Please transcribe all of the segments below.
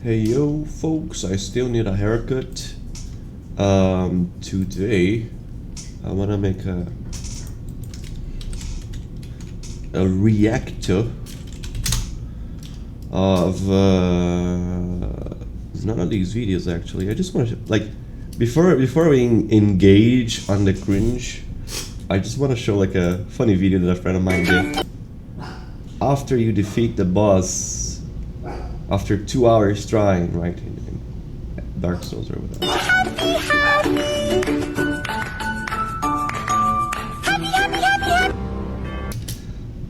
Hey yo, folks, I still need a haircut. Today I wanna make a reactor of none of these videos actually. I just want to before we engage on the cringe, I just want to show like a funny video that a friend of mine did. After you defeat the boss, after 2 hours trying, right, in Dark Souls or whatever.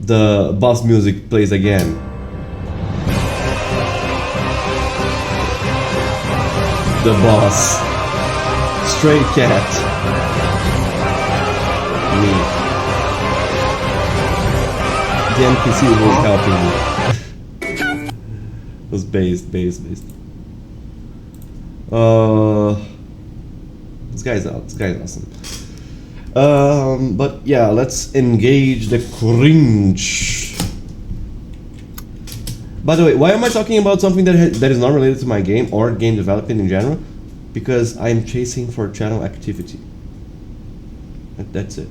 The boss music plays again. The boss. Stray cat. Me. The NPC who was helping me. Was based. This guy's out. This guy's awesome. But yeah, let's engage the cringe. By the way, why am I talking about something that is not related to my game or game development in general? Because I'm chasing for channel activity. That's it.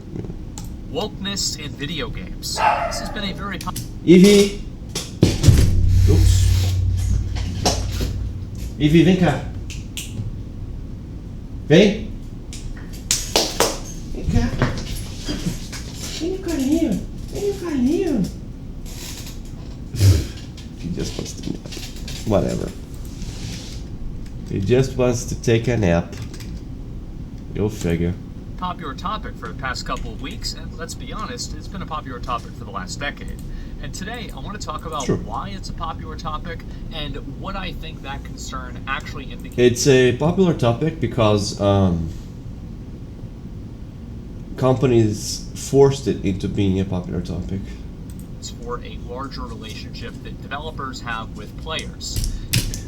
Wokeness in video games. This has been a very Evie! Oops. Evie, vem cá. Vem! Vem cá. Vem no carinho. Vem no carinho. He just wants to nap. Whatever. He just wants to take a nap. You'll figure. popular topic for the past couple of weeks, and let's be honest, it's been a popular topic for the last decade. And today, I want to talk about why it's a popular topic and what I think that concern actually indicates. It's a popular topic because companies forced it into being a popular topic. For a larger relationship that developers have with players.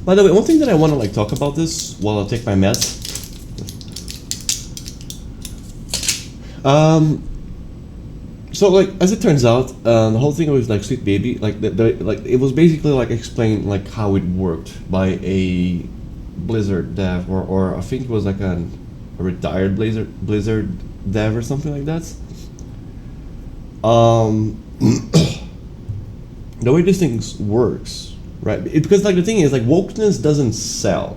By the way, one thing that I want to talk about this while I take my meds. So as it turns out, the whole thing with Sweet Baby, it was basically explained how it worked by a Blizzard dev or I think it was a retired Blizzard dev or something like that. The way this thing works, right? Because the thing is wokeness doesn't sell.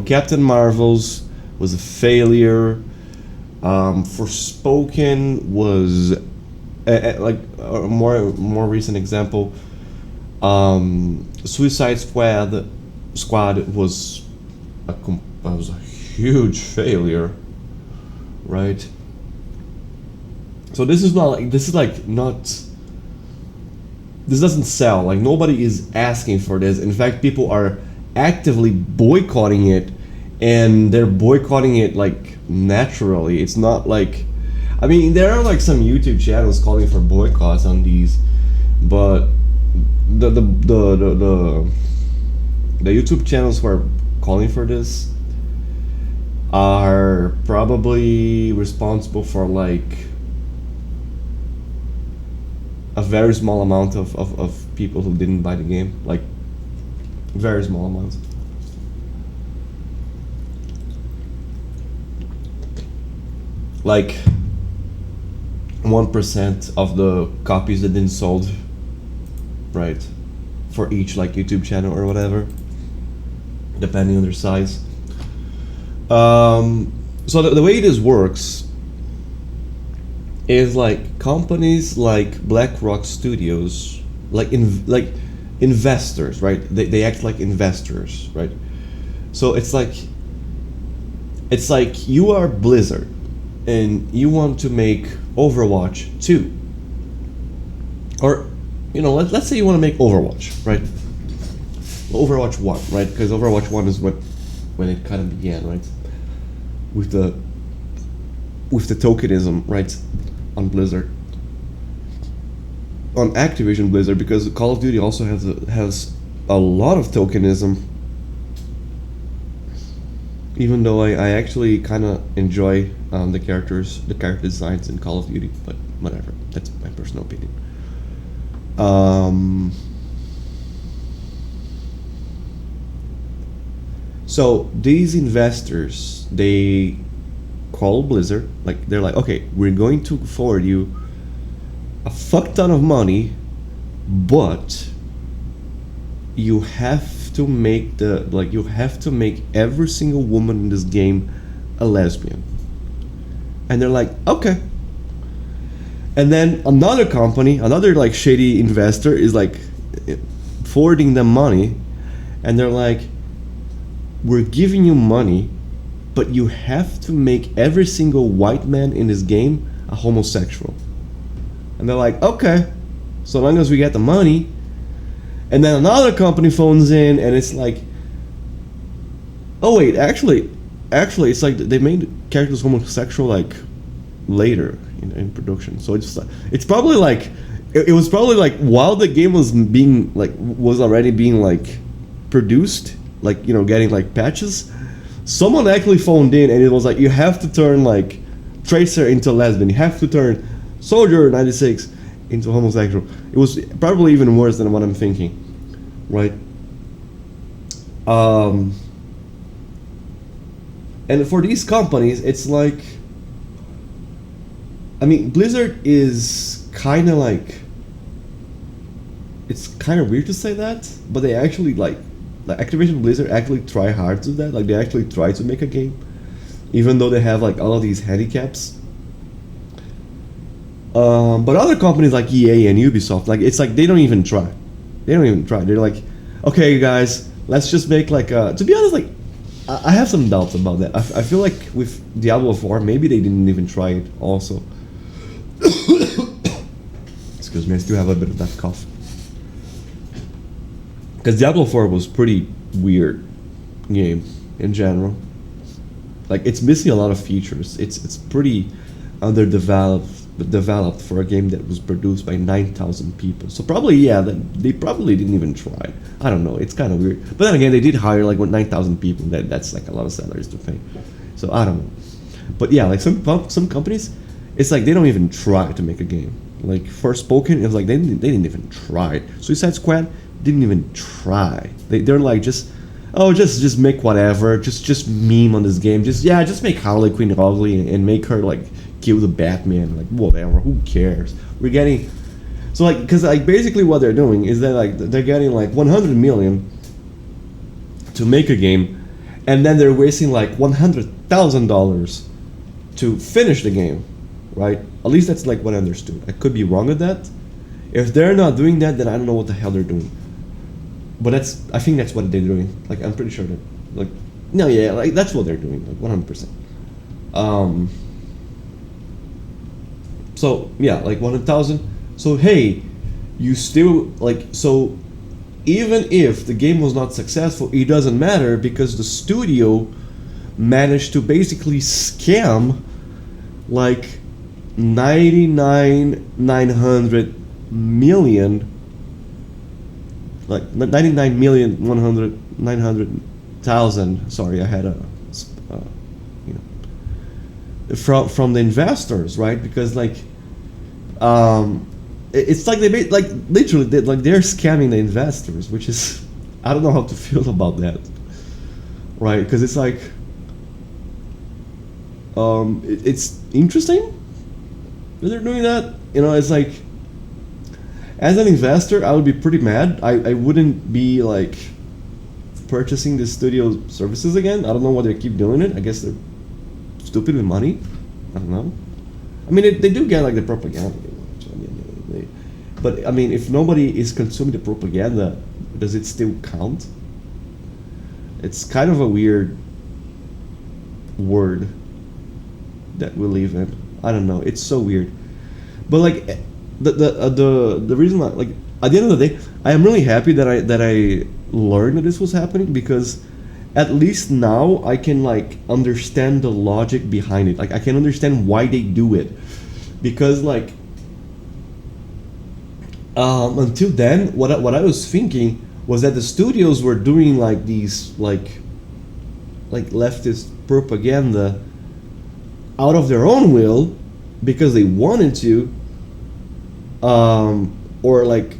Captain Marvel's was a failure. Forspoken was a more recent example. Suicide Squad was a huge failure, right? So this is not this doesn't sell. Nobody is asking for this. In fact, people are actively boycotting it, and they're boycotting it naturally. It's not I mean, there are some YouTube channels calling for boycotts on these, but the YouTube channels who are calling for this are probably responsible for a very small amount of people who didn't buy the game. Very small amounts. Like 1% of the copies that didn't sold, right? For each YouTube channel or whatever, depending on their size. So the way this works is companies like BlackRock Studios, investors, right? They act like investors, right? So it's you are Blizzard and you want to make Overwatch 2. Or let's say you want to make Overwatch, right? Overwatch 1, right? Because Overwatch 1 is when it kind of began, right? With the tokenism, right? On Blizzard, on Activision Blizzard, because Call of Duty also has a lot of tokenism. Even though I actually kind of enjoy the character designs in Call of Duty, but whatever, that's my personal opinion. So these investors, they call Blizzard, like they're like, okay, we're going to forward you a fuck ton of money, but you have to make you have to make every single woman in this game a lesbian. And they're like, okay. And then another company, another like shady investor is like forwarding them money, and they're like, we're giving you money, but you have to make every single white man in this game a homosexual. And they're like, okay, so long as we get the money. And then another company phones in, and it's like, oh wait, actually, it's like they made characters homosexual like later in production. So it's probably like it was probably like while the game was being like was already being like produced, like getting like patches. Someone actually phoned in, and it was like, you have to turn like Tracer into lesbian. You have to turn Soldier 96 into homosexual. It was probably even worse than what I'm thinking, right? And for these companies, it's like, I mean, Blizzard is kind of like, it's kind of weird to say that, but they actually like Activision Blizzard actually try hard to do that. Like they actually try to make a game, even though they have like all of these handicaps. But other companies like EA and Ubisoft, like it's like they don't even try. They're like, okay, guys, let's just make like a. To be honest, like I have some doubts about that. I feel like with Diablo 4, maybe they didn't even try it. Also, excuse me, I still have a bit of that cough. Because Diablo 4 was pretty weird game in general. Like it's missing a lot of features. It's pretty underdeveloped for a game that was produced by 9,000 people. So probably they probably didn't even try. I don't know. It's kind of weird. But then again, they did hire like 9,000 people. That's like a lot of salaries to pay. So I don't know. But yeah, like some companies, it's like they don't even try to make a game. Like Forspoken, it was like they didn't even try. Suicide Squad didn't even try. They're like just make whatever, just meme on this game, just make Harley Quinn ugly and make her like kill the Batman, like whatever, who cares? We're getting so like, because like basically what they're doing is they're getting like 100 million to make a game, and then they're wasting like $100,000 to finish the game, right? At least that's like what I understood. I could be wrong with that. If they're not doing that, then I don't know what the hell they're doing. But I think that's what they're doing. Like I'm pretty sure that, like, no, yeah, like that's what they're doing, like 100%. So yeah, like 100,000. So hey, you still like, so even if the game was not successful, it doesn't matter because the studio managed to basically scam like 900 million. Like 900,000. Sorry, I had from the investors, right? Because like, it's like they made like literally they're scamming the investors, which is, I don't know how to feel about that, right? Because it's like, it's interesting that they're doing that. It's like, as an investor, I would be pretty mad. I wouldn't be like purchasing the studio services again. I don't know why they keep doing it. I guess they're stupid with money. I don't know. I mean, they do get like the propaganda. But I mean, if nobody is consuming the propaganda, does it still count? It's kind of a weird word that we live in. I don't know. It's so weird. But like, the reason why, like, at the end of the day, I am really happy that I learned that this was happening, because at least now I can like understand the logic behind it. Like I can understand why they do it, because like until then, what I was thinking was that the studios were doing like these like leftist propaganda out of their own will because they wanted to, or like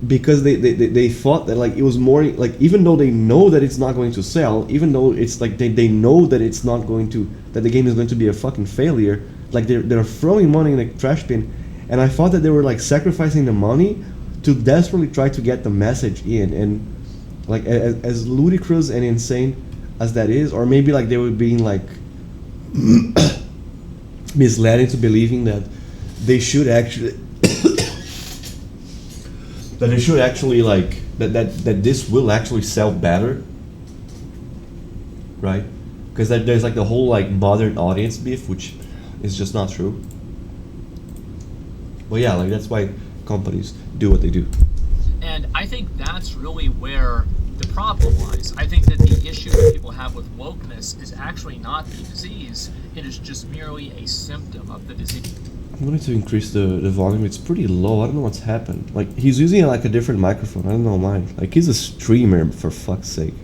because they thought that like it was more like, even though they know that it's not going to sell, even though it's like they know that it's not going to, that the game is going to be a fucking failure, like they're throwing money in a trash bin. And I thought that they were like sacrificing the money to desperately try to get the message in. And like as ludicrous and insane as that is, or maybe like they were being like misled into believing that they should actually that they should actually like that this will actually sell better, right? Because there's like the whole like modern audience beef, which is just not true. But yeah, like that's why companies do what they do. And I think that's really where the problem lies. I think that the issue that people have with wokeness is actually not the disease. It is just merely a symptom of the disease. I'm going to increase the volume. It's pretty low. I don't know what's happened. Like, he's using like a different microphone. I don't know why. Like, he's a streamer, for fuck's sake.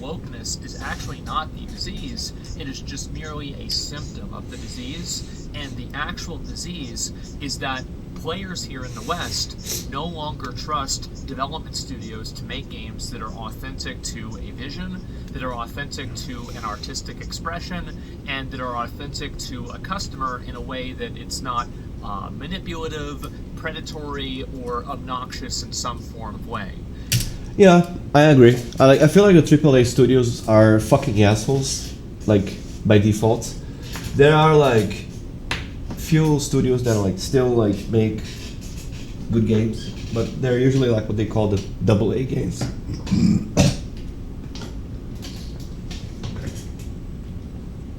Wokeness is actually not the disease. It is just merely a symptom of the disease. And the actual disease is that players here in the West no longer trust development studios to make games that are authentic to a vision, that are authentic to an artistic expression, and that are authentic to a customer in a way that it's not manipulative, predatory, or obnoxious in some form of way. Yeah, I agree. I feel like the AAA studios are fucking assholes, like, by default. There are, like, few studios that, like, still, like, make good games, but they're usually, like, what they call the AA games.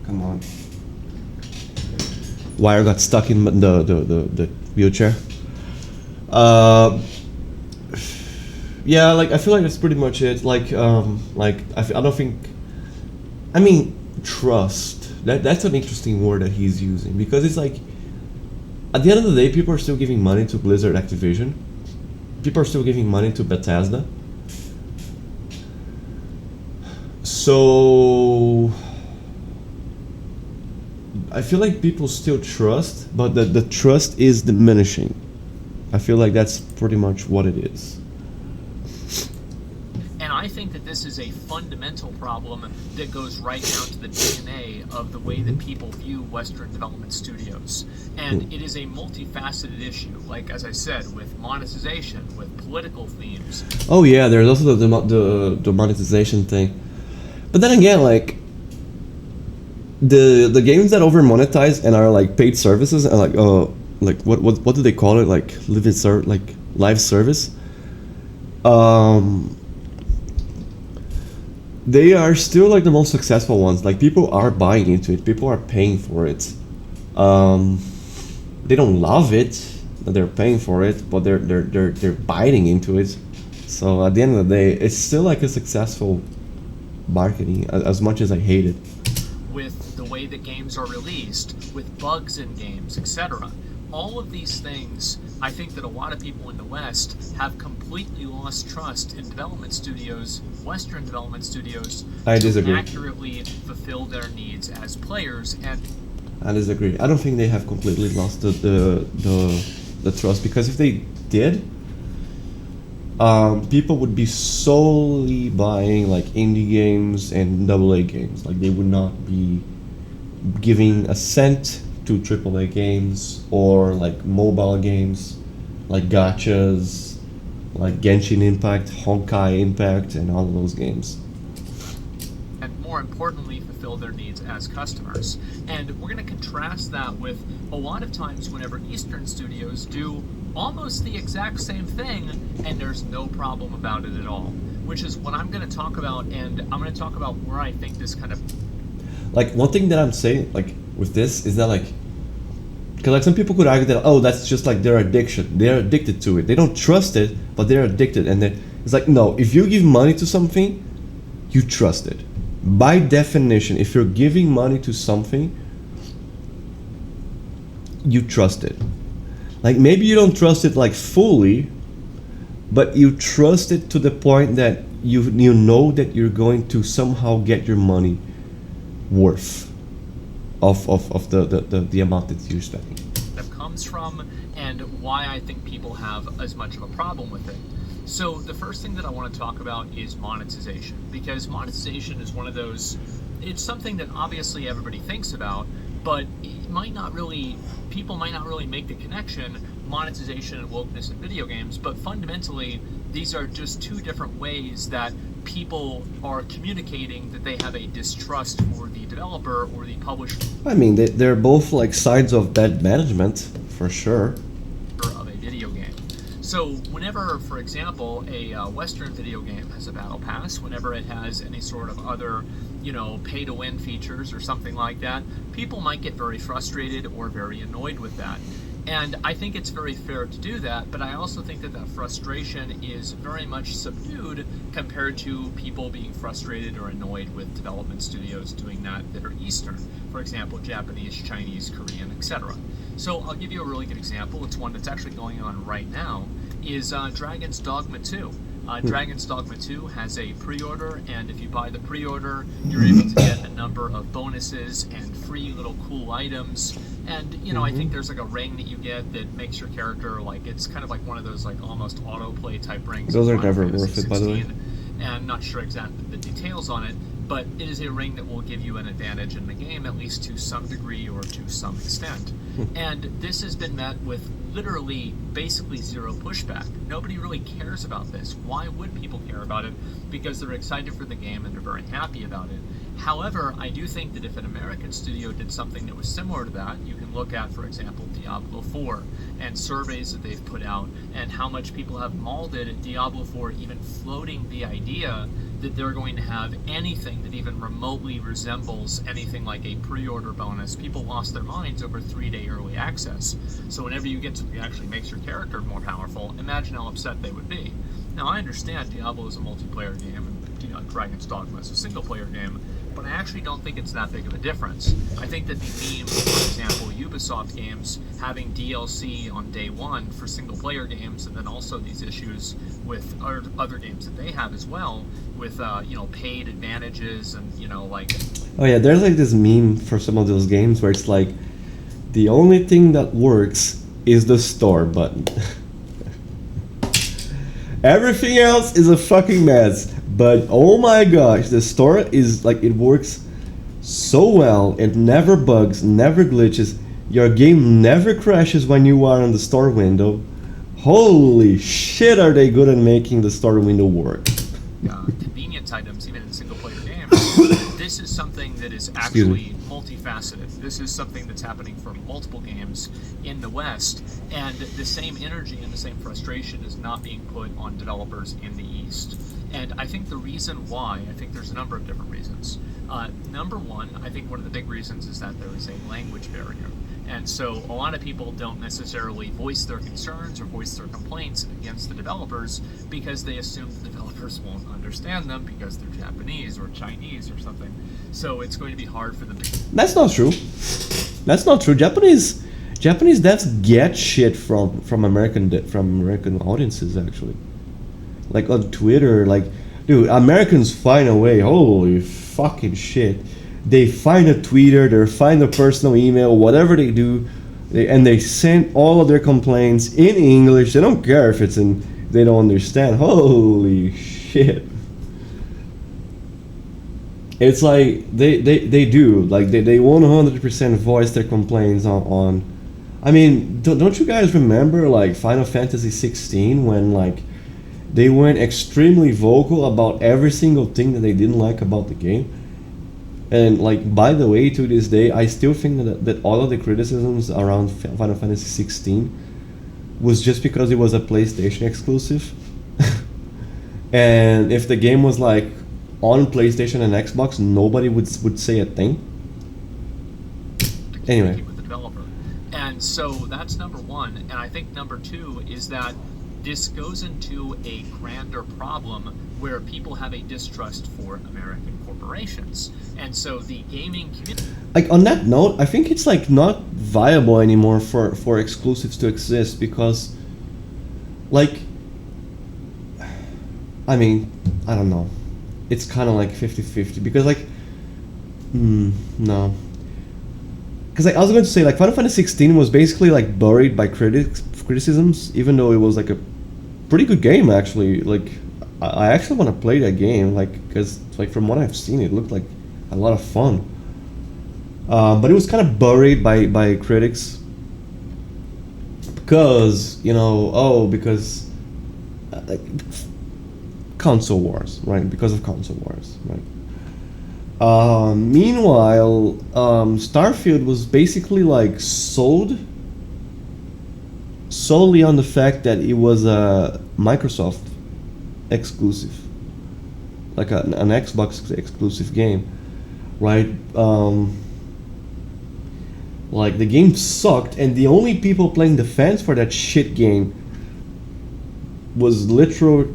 Come on. Wire got stuck in the wheelchair. Yeah, like I feel like that's pretty much it. Like I don't think. I mean, trust. That's an interesting word that he's using, because it's like, at the end of the day, people are still giving money to Blizzard, Activision. People are still giving money to Bethesda. So I feel like people still trust, but the trust is diminishing. I feel like that's pretty much what it is. And I think that this is a fundamental problem that goes right down to the DNA of the way that people view Western development studios. And it is a multifaceted issue, like, as I said, with monetization, with political themes. Oh yeah, there's also the monetization thing. But then again, like, the games that over monetize and are like paid services and like what do they call it, like live service, they are still like the most successful ones. Like, people are buying into it, people are paying for it. They don't love it, but they're paying for it, but they're biting into it. So at the end of the day, it's still like a successful marketing, as much as I hate it. With the way that games are released, with bugs in games, etc. All of these things, I think that a lot of people in the West have completely lost trust in development studios, Western development studios, I disagree. to accurately fulfill their needs as players. And I disagree. I don't think they have completely lost the trust, because if they did, people would be solely buying like indie games and AA games. Like, they would not be giving a cent to AAA games or like mobile games, like gachas, like Genshin Impact, Honkai Impact, and all of those games. And more importantly, fulfill their needs as customers. And we're going to contrast that with a lot of times whenever Eastern studios do almost the exact same thing, and there's no problem about it at all, which is what I'm going to talk about. And I'm going to talk about where I think this kind of, like, one thing that I'm saying, like, with this is that, like, because like some people could argue that, oh, that's just like their addiction, they're addicted to it, they don't trust it, but they're addicted. And then it's like, no, if you give money to something, you trust it. By definition, if you're giving money to something, you trust it. Like, maybe you don't trust it like fully, but you trust it to the point that you know that you're going to somehow get your money worth of the amount that you're spending. that comes from, and why I think people have as much of a problem with it. So the first thing that I want to talk about is monetization, because monetization is one of those, it's something that obviously everybody thinks about, but it might not really, people might not really make the connection, monetization and wokeness in video games, but fundamentally, these are just two different ways that people are communicating that they have a distrust for the developer or the publisher. I mean, they're both like sides of bad management, for sure. Of a video game. So whenever, for example, a Western video game has a battle pass, whenever it has any sort of other, pay-to-win features or something like that, people might get very frustrated or very annoyed with that. And I think it's very fair to do that, but I also think that that frustration is very much subdued compared to people being frustrated or annoyed with development studios doing that are Eastern. For example, Japanese, Chinese, Korean, etc. So I'll give you a really good example. It's one that's actually going on right now, is Dragon's Dogma 2. Dragon's Dogma 2 has a pre-order, and if you buy the pre-order, you're able to get a number of bonuses and free little cool items. And, I think there's like a ring that you get that makes your character, like, it's kind of like one of those, like, almost autoplay type rings. Those are never worth it, by the way. And I'm not sure exactly the details on it, but it is a ring that will give you an advantage in the game, at least to some degree or to some extent. And this has been met with literally basically zero pushback. Nobody really cares about this. Why would people care about it? Because they're excited for the game and they're very happy about it. However, I do think that if an American studio did something that was similar to that, you can look at, for example, Diablo 4 and surveys that they've put out and how much people have mauled Diablo 4, even floating the idea that they're going to have anything that even remotely resembles anything like a pre-order bonus. People lost their minds over 3-day early access. So whenever you get something that actually makes your character more powerful, imagine how upset they would be. Now, I understand Diablo is a multiplayer game and Dragon's Dogma is a single-player game, but I actually don't think it's that big of a difference. I think that the meme, for example, Ubisoft games having DLC on day one for single-player games, and then also these issues with other games that they have as well, with paid advantages and Oh yeah, there's like this meme for some of those games where it's like the only thing that works is the store button. Everything else is a fucking mess. But oh my gosh, the store is like, it works so well. It never bugs, never glitches. Your game never crashes when you are in the store window. Holy shit, are they good at making the store window work? Convenience items, even in single-player games. This is something that is actually multifaceted. This is something that's happening for multiple games in the West, and the same energy and the same frustration is not being put on developers in the East. And I think the reason why, I think there's a number of different reasons. Number one, I think one of the big reasons is that there is a language barrier. And so a lot of people don't necessarily voice their concerns or voice their complaints against the developers because they assume the developers won't understand them because they're Japanese or Chinese or something. So it's going to be hard for them to... That's not true. That's not true. Japanese devs get shit from American audiences, actually. Like on Twitter, like, dude, Americans find a way. Holy fucking shit. They find a tweeter, they find a personal email, whatever they do, and they send all of their complaints in English. They don't care if it's in, they don't understand. Holy shit. It's like, they do, like, they 100% voice their complaints on I mean, don't you guys remember, like, Final Fantasy 16 when, like, they went extremely vocal about every single thing that they didn't like about the game? And, like, by the way, to this day, I still think that all of the criticisms around Final Fantasy 16 was just because it was a PlayStation exclusive. And if the game was, like, on PlayStation and Xbox, nobody would say a thing. Anyway. With the developer. And so that's number one. And I think number two is that this goes into a grander problem where people have a distrust for American corporations. And so the gaming community... Like, on that note, I think it's, like, not viable anymore for exclusives to exist because, like, I mean, I don't know. It's kind of like 50-50 because, like, no. Because, like, I was going to say, like, Final Fantasy 16 was basically, like, buried by criticisms, even though it was, like, a pretty good game actually. Like I actually want to play that game, like because like from what I've seen, it looked like a lot of fun. But it was kind of buried by critics because because like, console wars, right? Because of console wars, right? Meanwhile, Starfield was basically like sold solely on the fact that it was a Microsoft exclusive, like an Xbox exclusive game, right? Like the game sucked, and the only people playing the fans for that shit game was literal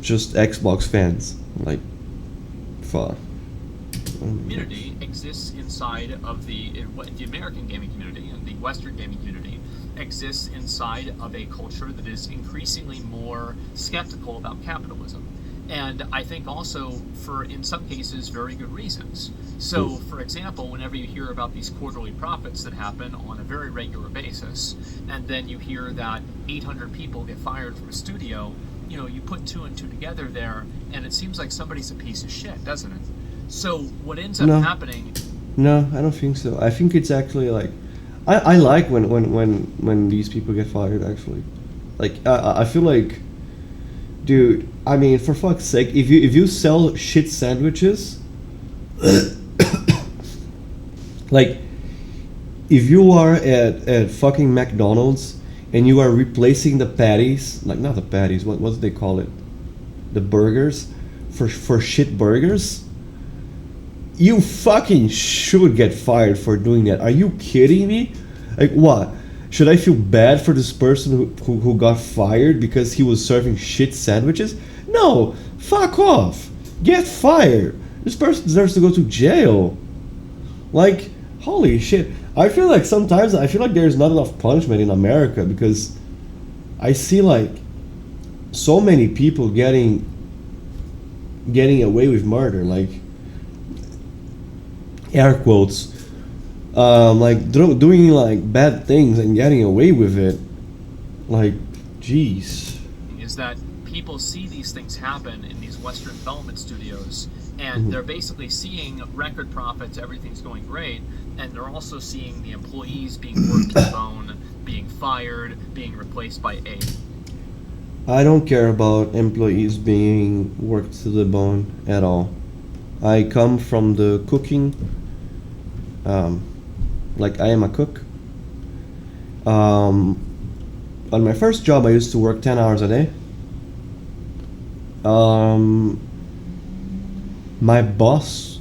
just Xbox fans. Like, fuck. Community exists inside of the American gaming community, and the Western gaming community exists inside of a culture that is increasingly more skeptical about capitalism. And I think also for, in some cases, very good reasons. So, for example, whenever you hear about these quarterly profits that happen on a very regular basis, and then you hear that 800 people get fired from a studio, you put two and two together there, and it seems like somebody's a piece of shit, doesn't it? So what ends up happening... No, I don't think so. I think it's actually like... I like when these people get fired, actually. Like, I feel like... Dude, I mean, for fuck's sake, if you sell shit sandwiches... like, if you are at fucking McDonald's and you are replacing the patties... Like, not the patties, what do they call it? The burgers? For shit burgers? You fucking should get fired for doing that. Are you kidding me? Like, what? Should I feel bad for this person who got fired because he was serving shit sandwiches? No! Fuck off! Get fired! This person deserves to go to jail. Like, holy shit. I feel like sometimes, there's not enough punishment in America because I see, like, so many people getting away with murder. Like, air quotes, like doing like bad things and getting away with it. Like, jeez. Is that people see these things happen in these Western development studios, and they're basically seeing record profits, everything's going great, and they're also seeing the employees being worked to the bone, being fired, being replaced by AI. I don't care about employees being worked to the bone at all. I come from the cooking. Like, I am a cook. On my first job, I used to work 10 hours a day. My boss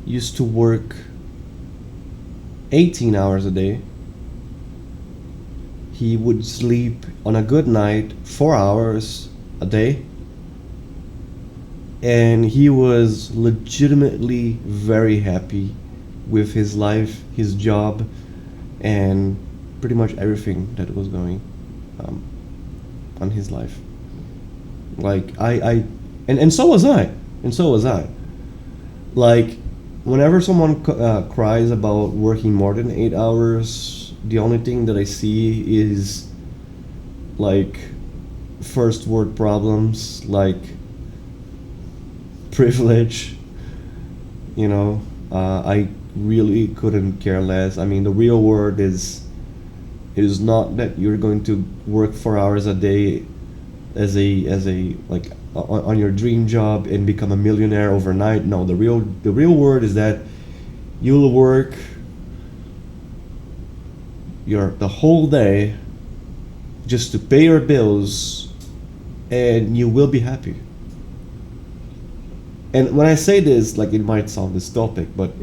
used to work 18 hours a day. He would sleep on a good night 4 hours a day. And he was legitimately very happy with his life, his job, and pretty much everything that was going on his life. Like, and so was I. Like, whenever someone cries about working more than 8 hours, the only thing that I see is like first world problems, like privilege. I really couldn't care less. I mean, the real world is not that you're going to work 4 hours a day as a like on your dream job and become a millionaire overnight. No, the real world is that you'll work the whole day just to pay your bills, and you will be happy. And when I say this, like, it might sound dystopic, but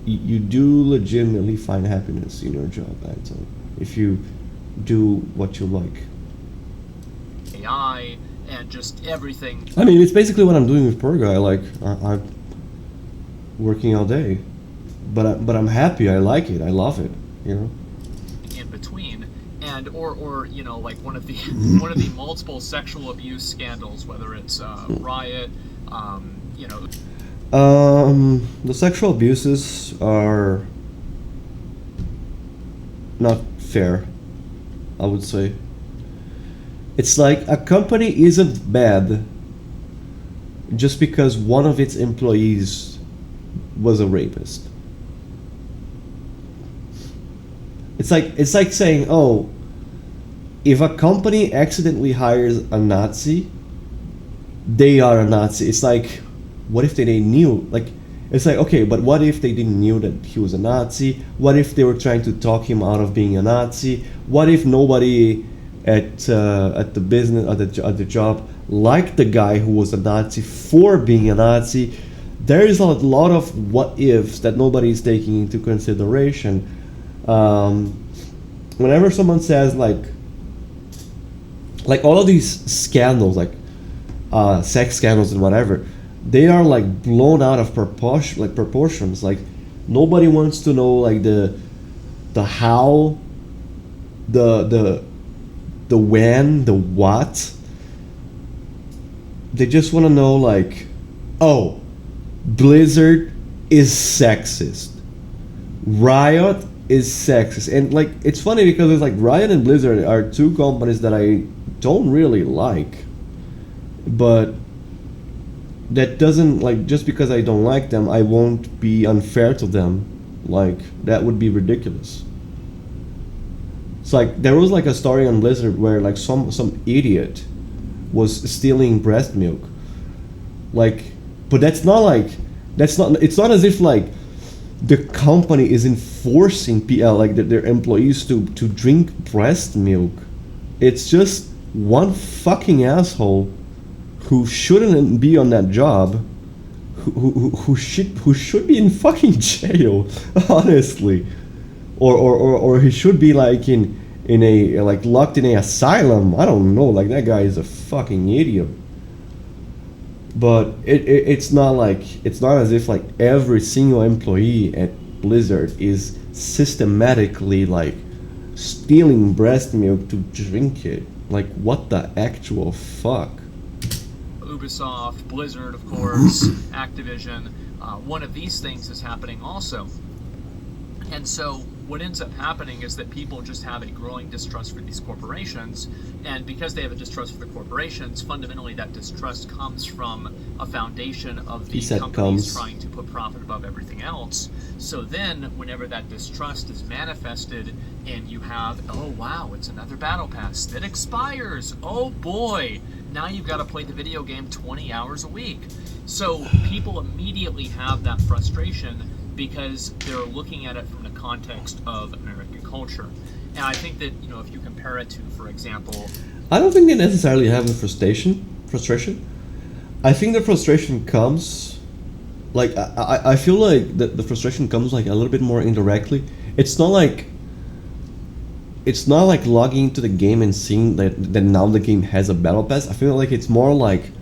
you do legitimately find happiness in your job, right? So if you do what you like. AI and just everything. I mean, it's basically what I'm doing with Perga. I'm working all day, but I'm happy. I like it. I love it. In between, and or like one of the multiple sexual abuse scandals, whether it's Riot, the sexual abuses are not fair, I would say. It's like a company isn't bad just because one of its employees was a rapist. It's like saying, oh, if a company accidentally hires a Nazi, they are a Nazi. It's like, what if they knew? Like, it's like, okay, but what if they didn't knew that he was a Nazi? What if they were trying to talk him out of being a Nazi? What if nobody at the business at the job liked the guy who was a Nazi for being a Nazi? There is a lot of what ifs that nobody is taking into consideration. Whenever someone says like all of these scandals, like sex scandals and whatever, they are like blown out of proportions. Like nobody wants to know like the how, the when, the what. They just want to know like, oh, Blizzard is sexist. Riot is sexist. And like it's funny because it's like Riot and Blizzard are two companies that I don't really like. But that doesn't, like, just because I don't like them, I won't be unfair to them. Like, that would be ridiculous. It's like there was like a story on Blizzard where like some idiot was stealing breast milk. Like, but it's not it's not as if like the company is enforcing like their employees to drink breast milk. It's just one fucking asshole who shouldn't be on that job, who should be in fucking jail, honestly, or he should be like in a like locked in a asylum. I don't know. Like that guy is a fucking idiot. But it's not as if like every single employee at Blizzard is systematically like stealing breast milk to drink it. Like what the actual fuck? Ubisoft, Blizzard, of course, Activision. One of these things is happening also. And so what ends up happening is that people just have a growing distrust for these corporations, and because they have a distrust for the corporations, fundamentally that distrust comes from a foundation of the companies trying to put profit above everything else. So then whenever that distrust is manifested and you have, oh wow, it's another battle pass that expires, oh boy, now you've got to play the video game 20 hours a week. So people immediately have that frustration because they're looking at it from the context of American culture. And I think that, you know, if you compare it to, for example... I don't think they necessarily have a frustration. I think the frustration comes... Like, I feel like the frustration comes like a little bit more indirectly. It's not like logging into the game and seeing that now the game has a battle pass. I feel like it's more like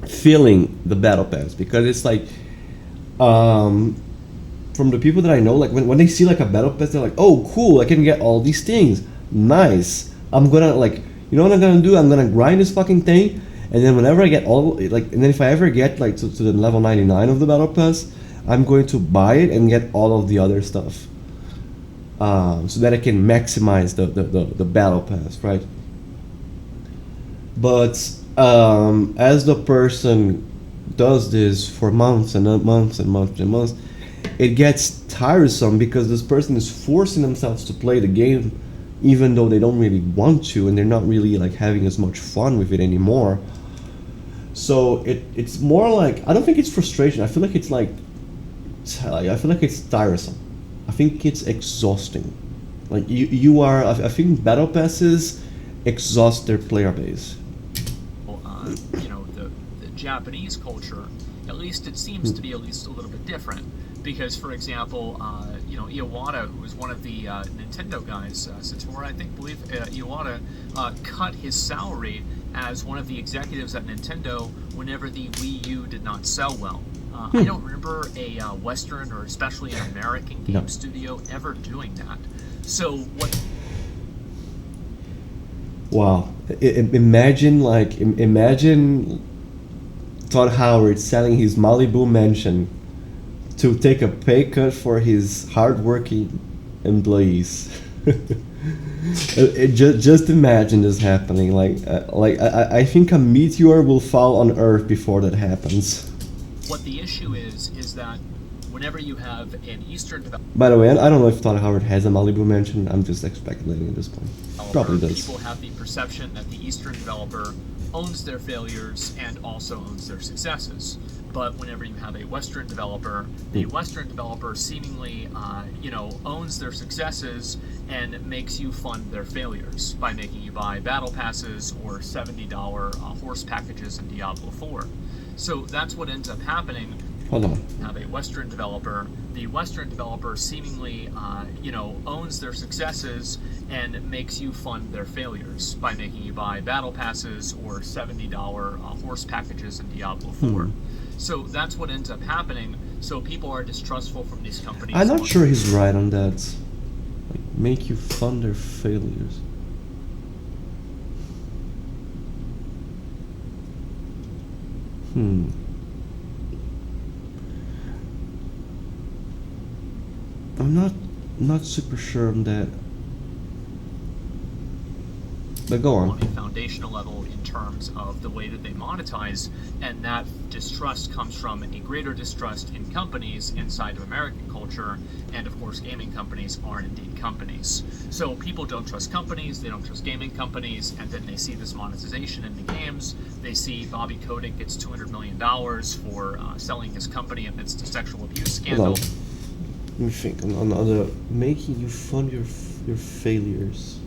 feeling the battle pass, because it's like... from the people that I know, like when they see like a battle pass, they're like, oh cool, I can get all these things, nice, I'm gonna, like, you know what I'm gonna do, I'm gonna grind this fucking thing, and then whenever I get all, like, and then if I ever get like to the level 99 of the battle pass, I'm going to buy it and get all of the other stuff, so that I can maximize the battle pass, right? But as the person does this for months and months and months and months, it gets tiresome because this person is forcing themselves to play the game even though they don't really want to, and they're not really like having as much fun with it anymore. So it's more like, I don't think it's frustration. I feel like it's tiresome. I think it's exhausting. Like you are, I think battle passes exhaust their player base. You know, the Japanese culture, at least it seems to be at least a little bit different. Because, for example, you know, Iwata, who was one of the Nintendo guys, Satoru, I believe Iwata, cut his salary as one of the executives at Nintendo whenever the Wii U did not sell well. I don't remember a Western or especially an American game studio ever doing that. So what? Wow! Imagine Todd Howard selling his Malibu mansion to take a pay cut for his hardworking employees. Just imagine this happening. I think a meteor will fall on Earth before that happens. What the issue is that whenever you have an Eastern developer... By the way, I don't know if Todd Howard has a Malibu mansion. I'm just speculating at this point. Probably does. People have the perception that the Eastern developer owns their failures and also owns their successes. But whenever you have a Western developer, the Western developer seemingly, owns their successes and makes you fund their failures by making you buy battle passes or $70 horse packages in Diablo 4. So that's what ends up happening. Hold on. Have a Western developer. The Western developer seemingly, owns their successes and makes you fund their failures by making you buy battle passes or $70 horse packages in Diablo 4. So that's what ends up happening. So people are distrustful from these companies. I'm not sure he's right on that. Like, make you fund their failures. I'm not super sure on that. But go on. On a foundational level in terms of the way that they monetize, and that distrust comes from a greater distrust in companies inside of American culture, and of course gaming companies are indeed companies. So people don't trust companies, they don't trust gaming companies, and then they see this monetization in the games. They see Bobby Kotick gets $200 million for selling his company amidst a sexual abuse scandal. Let me think on other making you fund your failures.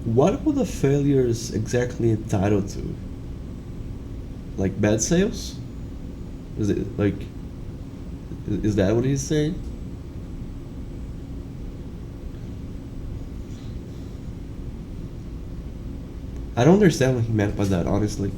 What were the failures exactly entitled to? Like bad sales? Is it like? Is that what he's saying? I don't understand what he meant by that, honestly.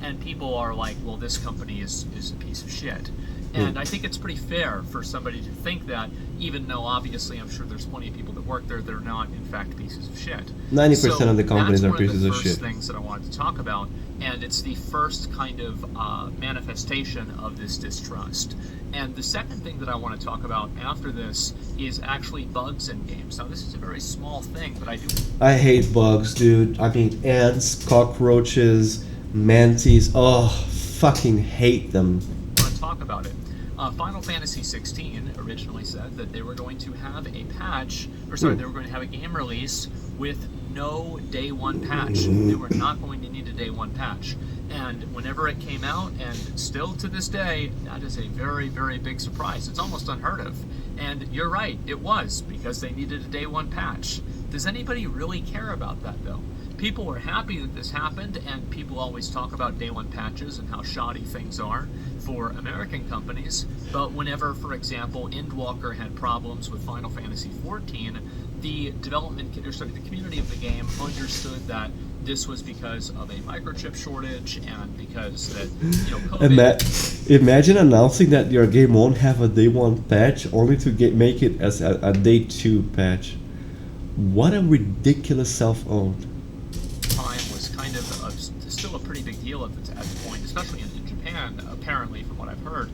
And people are like, well, this company is a piece of shit. And I think it's pretty fair for somebody to think that, even though obviously I'm sure there's plenty of people that work there that are not, in fact, pieces of shit. 90% of the companies are pieces of shit. That's one of the first things that I wanted to talk about, and it's the first kind of manifestation of this distrust. And the second thing that I want to talk about after this is actually bugs in games. Now, this is a very small thing, but I hate bugs, dude. I mean, ants, cockroaches, mantis. Oh, fucking hate them. I want to talk about it. Final Fantasy 16 originally said that they were going to have a patch, they were going to have a game release with no day one patch. They were not going to need a day one patch. And whenever it came out, and still to this day, that is a very, very big surprise. It's almost unheard of. And you're right, it was, because they needed a day one patch. Does anybody really care about that, though? People were happy that this happened, and people always talk about day one patches and how shoddy things are for American companies. But whenever, for example, Endwalker had problems with Final Fantasy XIV, the the community of the game understood that this was because of a microchip shortage and because that, COVID. Imagine announcing that your game won't have a day one patch only to make it as a day two patch. What a ridiculous self-owned. Time was kind of still a pretty big deal at the point, especially in Japan, apparently, from what I've heard.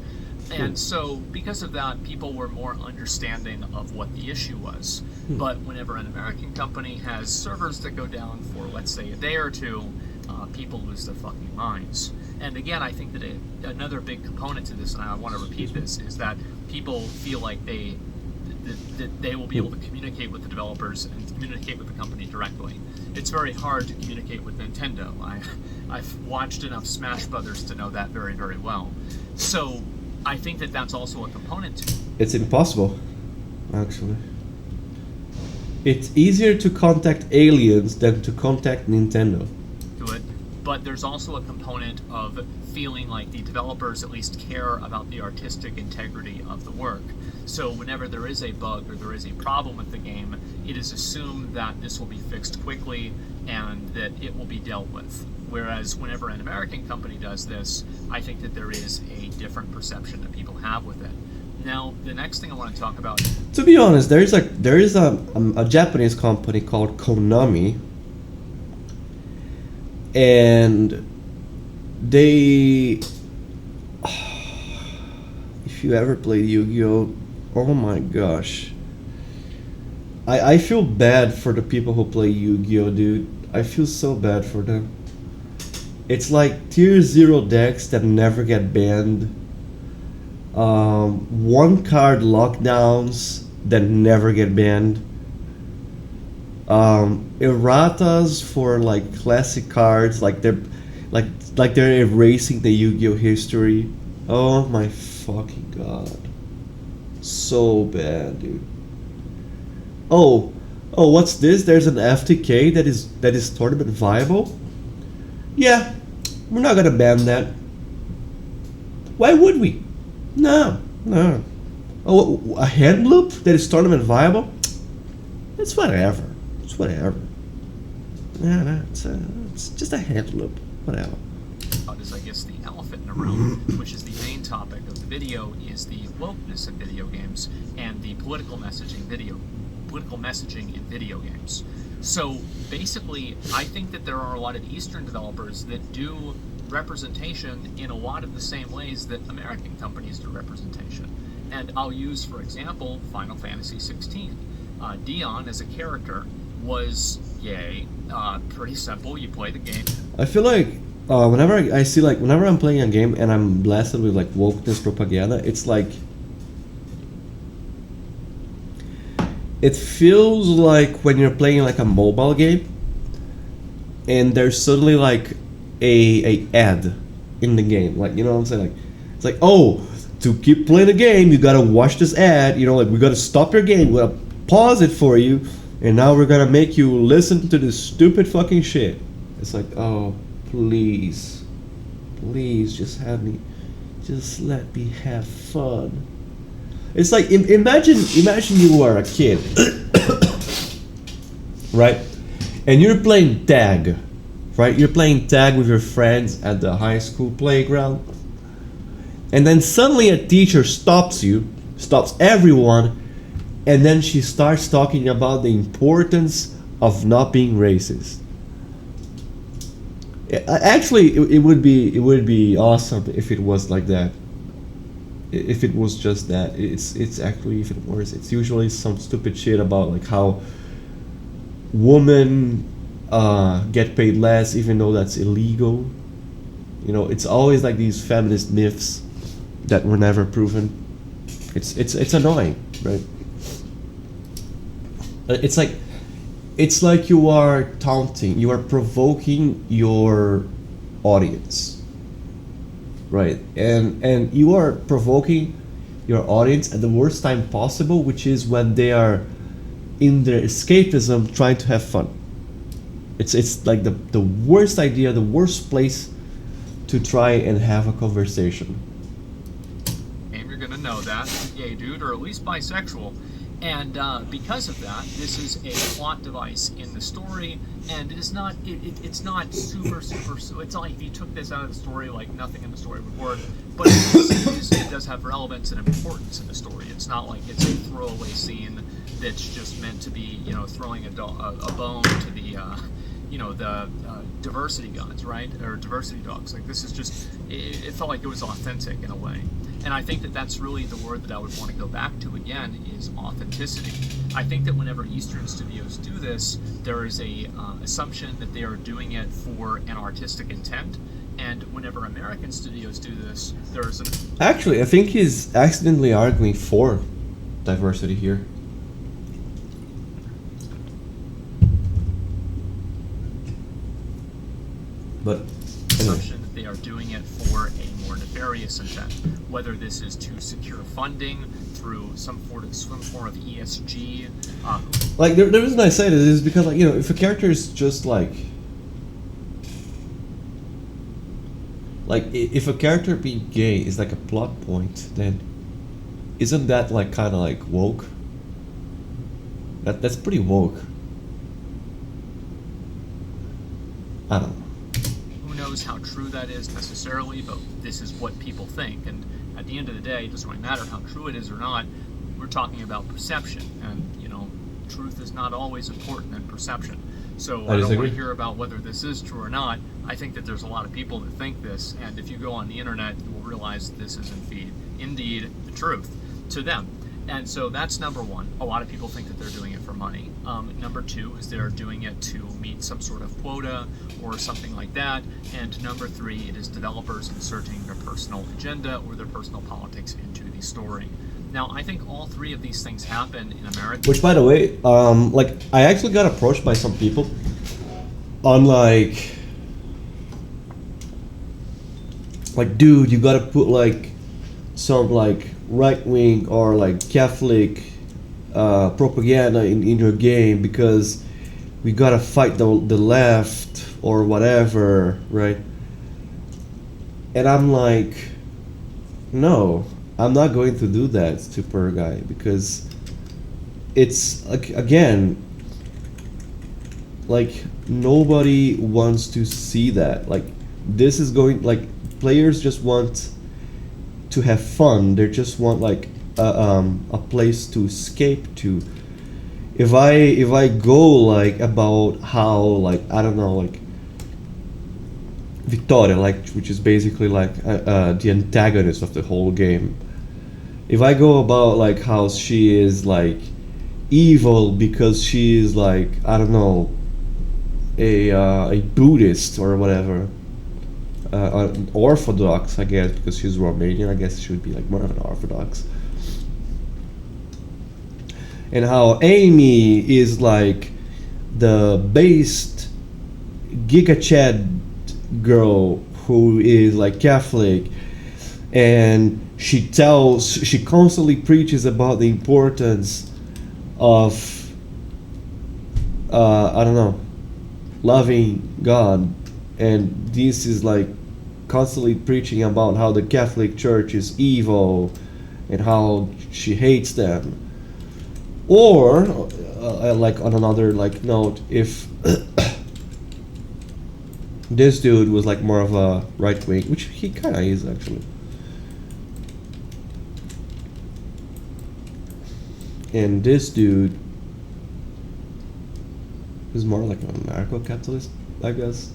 And so, because of that, people were more understanding of what the issue was. But whenever an American company has servers that go down for, let's say, a day or two, people lose their fucking minds. And again, I think that another big component to this, and I want to repeat this, is that people feel like that they will be able to communicate with the developers and communicate with the company directly. It's very hard to communicate with Nintendo. I've watched enough Smash Brothers to know that very, very well. So I think that that's also a component to it. It's impossible, actually. It's easier to contact aliens than to contact Nintendo. To it, but there's also a component of feeling like the developers at least care about the artistic integrity of the work. So whenever there is a bug or there is a problem with the game, it is assumed that this will be fixed quickly and that it will be dealt with. Whereas whenever an American company does this, I think that there is a different perception that people have with it. Now, the next thing I want to talk about... To be honest, there is a Japanese company called Konami, and they... if you ever played Yu-Gi-Oh, oh my gosh. I feel bad for the people who play Yu-Gi-Oh, dude. I feel so bad for them. It's like tier 0 decks that never get banned. One card lockdowns that never get banned. Erratas for like classic cards, like they're erasing the Yu-Gi-Oh history. Oh my fucking god. So bad, dude. Oh, what's this? There's an FTK that is tournament viable? Yeah, we're not gonna ban that. Why would we? No. Oh, a hand loop that is tournament viable? It's whatever. No, it's just a hand loop. Whatever. Is, I guess, the elephant in the room, which is the main topic of the video, is the wokeness in video games and the political messaging in video games. So basically, I think that there are a lot of Eastern developers that do representation in a lot of the same ways that American companies do representation. And I'll use, for example, Final Fantasy 16. Dion, as a character, was gay. Pretty simple. You play the game. I feel like whenever I see, like, whenever I'm playing a game and I'm blasted with like wokeness propaganda, it's like it feels like when you're playing like a mobile game and there's suddenly like a ad in the game, like, you know what I'm saying, like it's like, oh, to keep playing the game you gotta watch this ad, you know, like we gotta stop your game, we gotta pause it for you, and now we're gonna make you listen to this stupid fucking shit. It's like, oh, please just let me have fun. It's like, imagine you are a kid, right? And you're playing tag, right? You're playing tag with your friends at the high school playground. And then suddenly a teacher stops everyone, and then she starts talking about the importance of not being racist. Actually, it would be awesome if it was like that. If it was just that. It's actually even worse. It's usually some stupid shit about like how women get paid less even though that's illegal. You know, it's always like these feminist myths that were never proven. It's annoying, right? It's like you are taunting, you are provoking your audience, right? And you are provoking your audience at the worst time possible, which is when they are in their escapism trying to have fun. It's like the worst idea, the worst place to try and have a conversation. And you're gonna know that, gay dude, or at least bisexual. And because of that, this is a plot device in the story, and it is not. It's not super. It's not like if you took this out of the story, like nothing in the story would work. But it does have relevance and importance in the story. It's not like it's a throwaway scene that's just meant to be, you know, throwing a bone to the, the diversity gods, right, or diversity dogs. Like, this is just. It felt like it was authentic in a way. And I think that that's really the word that I would want to go back to again, is authenticity. I think that whenever Eastern studios do this, there is a assumption that they are doing it for an artistic intent. And whenever American studios do this, there's an... Actually, I think he's accidentally arguing for diversity here. But anyway. Assumption that they are doing it for a more nefarious intent, whether this is to secure funding through some form of ESG. Like, the reason I say this is because, like, you know, if a character is just like if a character being gay is like a plot point, then isn't that like kind of like woke? That's pretty woke. I don't know. Who knows how true that is necessarily, but this is what people think. And at the end of the day, it doesn't really matter how true it is or not. We're talking about perception, and, you know, truth is not always important in perception. So I I don't want disagree. to hear about whether this is true or not. I think that there's a lot of people that think this, and if you go on the internet, you will realize this is indeed the truth to them. And so that's number one. A lot of people think that they're doing it for money. Number two is they're doing it to meet some sort of quota or something like that. And number three, it is developers inserting their personal agenda or their personal politics into the story. Now, I think all three of these things happen in America. Which, by the way, like I actually got approached by some people on like, dude, you gotta put like some like right wing or like Catholic propaganda in your game because we gotta fight the left or whatever, right? And I'm like, no, I'm not going to do that to per guy because it's like again, like nobody wants to see that. Like this is going like players just want to have fun. They just want like a place to escape to. If I go like about how like I don't know like Victoria like which is basically like the antagonist of the whole game. If I go about like how she is like evil because she is like I don't know a Buddhist or whatever. An Orthodox, I guess, because she's Romanian. I guess she would be like more of an Orthodox. And how Amy is like the based Giga Chad girl who is like Catholic, and she constantly preaches about the importance of I don't know, loving God, and this is like constantly preaching about how the Catholic Church is evil and how she hates them. Or like on another like note, if this dude was like more of a right wing, which he kind of is actually, and this dude is more like an anarcho-capitalist, I guess.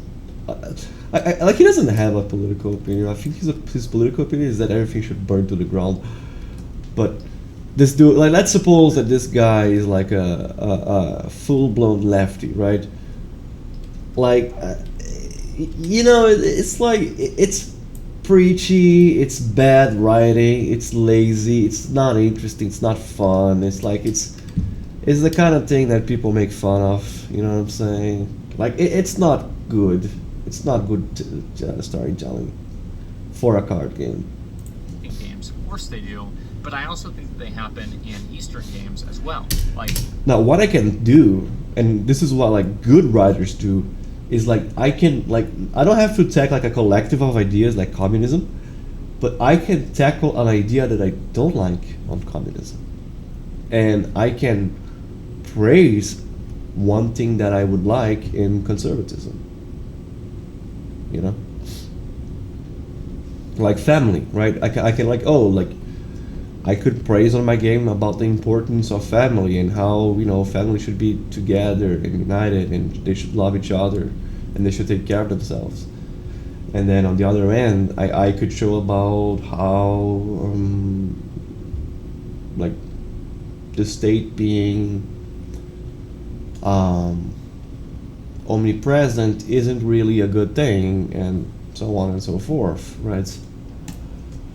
I like he doesn't have a political opinion. I think his political opinion is that everything should burn to the ground. But this dude, like, let's suppose that this guy is like a full-blown lefty, right? Like, you know, it's like it's preachy, it's bad writing, it's lazy, it's not interesting, it's not fun. It's like it's the kind of thing that people make fun of. You know what I'm saying? Like it's not good. It's not good storytelling for a card game. Games, of course they do, but I also think that they happen in Eastern games as well. Like now, what I can do, and this is what like good writers do, is like I don't have to tackle like a collective of ideas like communism, but I can tackle an idea that I don't like on communism, and I can praise one thing that I would like in conservatism. You know, like family, right? I can like I could praise on my game about the importance of family and how, you know, family should be together and united and they should love each other and they should take care of themselves. And then on the other end, I could show about how like the state being omnipresent isn't really a good thing, and so on and so forth, right?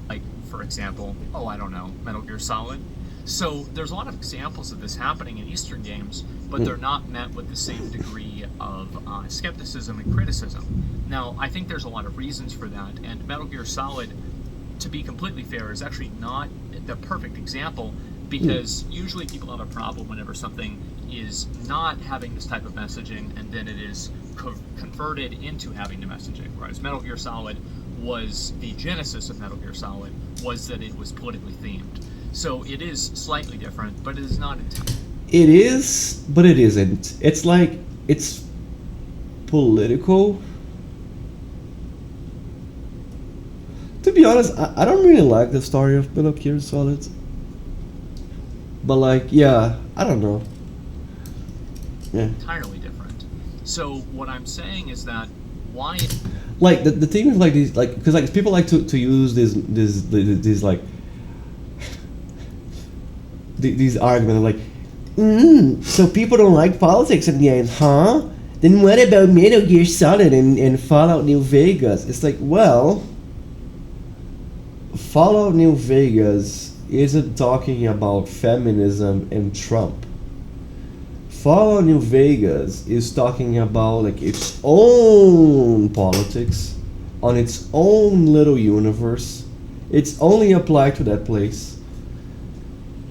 Like, for example, I don't know, Metal Gear Solid. So there's a lot of examples of this happening in Eastern games, but they're not met with the same degree of skepticism and criticism. Now, I think there's a lot of reasons for that, and Metal Gear Solid, to be completely fair, is actually not the perfect example, because usually people have a problem whenever something is not having this type of messaging and then it is converted into having the messaging. Whereas Metal Gear Solid was the genesis of Metal Gear Solid was that it was politically themed. So it is slightly different, but it is not entirely. It is, but it isn't. It's like it's political. To be honest, I don't really like the story of Metal Gear Solid. But like, yeah, I don't know. Yeah. Entirely different. So what I'm saying is that why? Like the thing is like these like because like people like to use this like these arguments like, so people don't like politics in the end, huh? Then what about Metal Gear Solid and Fallout New Vegas? It's like, well, Fallout New Vegas isn't talking about feminism and Trump. Fallout New Vegas is talking about like its own politics on its own little universe. It's only applied to that place.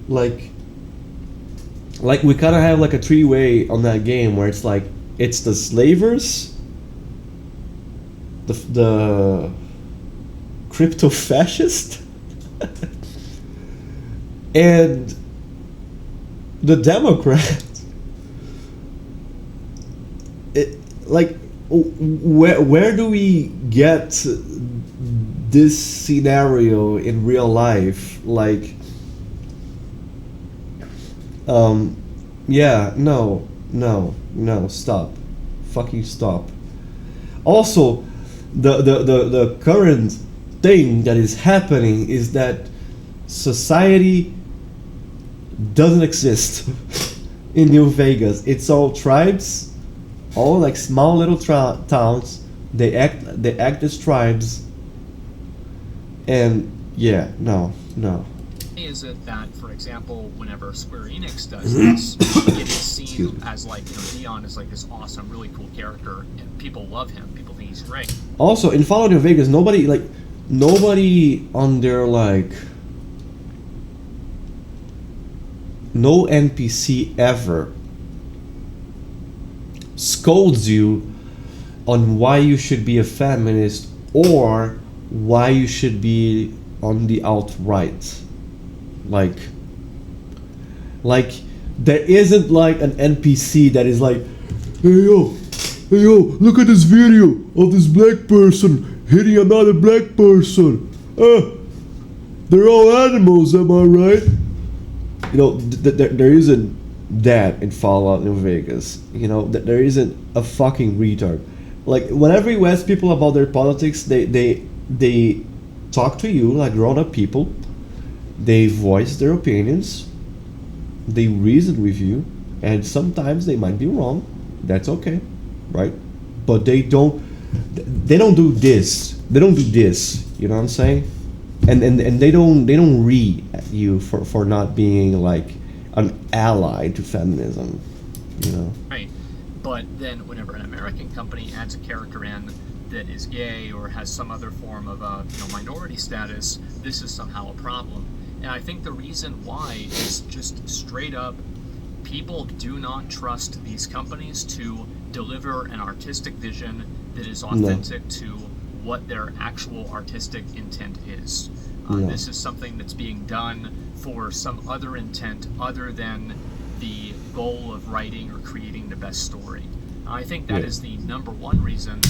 Like we kind of have like a three-way on that game where it's like it's the slavers, the crypto fascist, and the Democrats. Like where do we get this scenario in real life? Like yeah, no, stop, fucking stop. Also, the current thing that is happening is that society doesn't exist in New Vegas. It's all tribes, all like small little towns. They act as tribes, and yeah, no. Is it that, for example, whenever Square Enix does this, it is seen as like, Dion is like this awesome, really cool character, and people love him. People think he's great. Also, in Fallout New Vegas, nobody on their like, no NPC ever scolds you on why you should be a feminist or why you should be on the alt-right. Like there isn't like an NPC that is like, hey yo, look at this video of this black person hitting another black person. They're all animals, am I right? There isn't that in Fallout New Vegas. There isn't a fucking retard. Like whenever you ask people about their politics, they talk to you like grown-up people. They voice their opinions, they reason with you, and sometimes they might be wrong. That's okay, right? But they don't do this. They don't do this. You know what I'm saying? And they don't read at you for not being like an ally to feminism. Right. But then whenever an American company adds a character in that is gay or has some other form of minority status, this is somehow a problem. And I think the reason why is just straight up, people do not trust these companies to deliver an artistic vision that is authentic to what their actual artistic intent is. This is something that's being done for some other intent other than the goal of writing or creating the best story. I think that is the number one reason.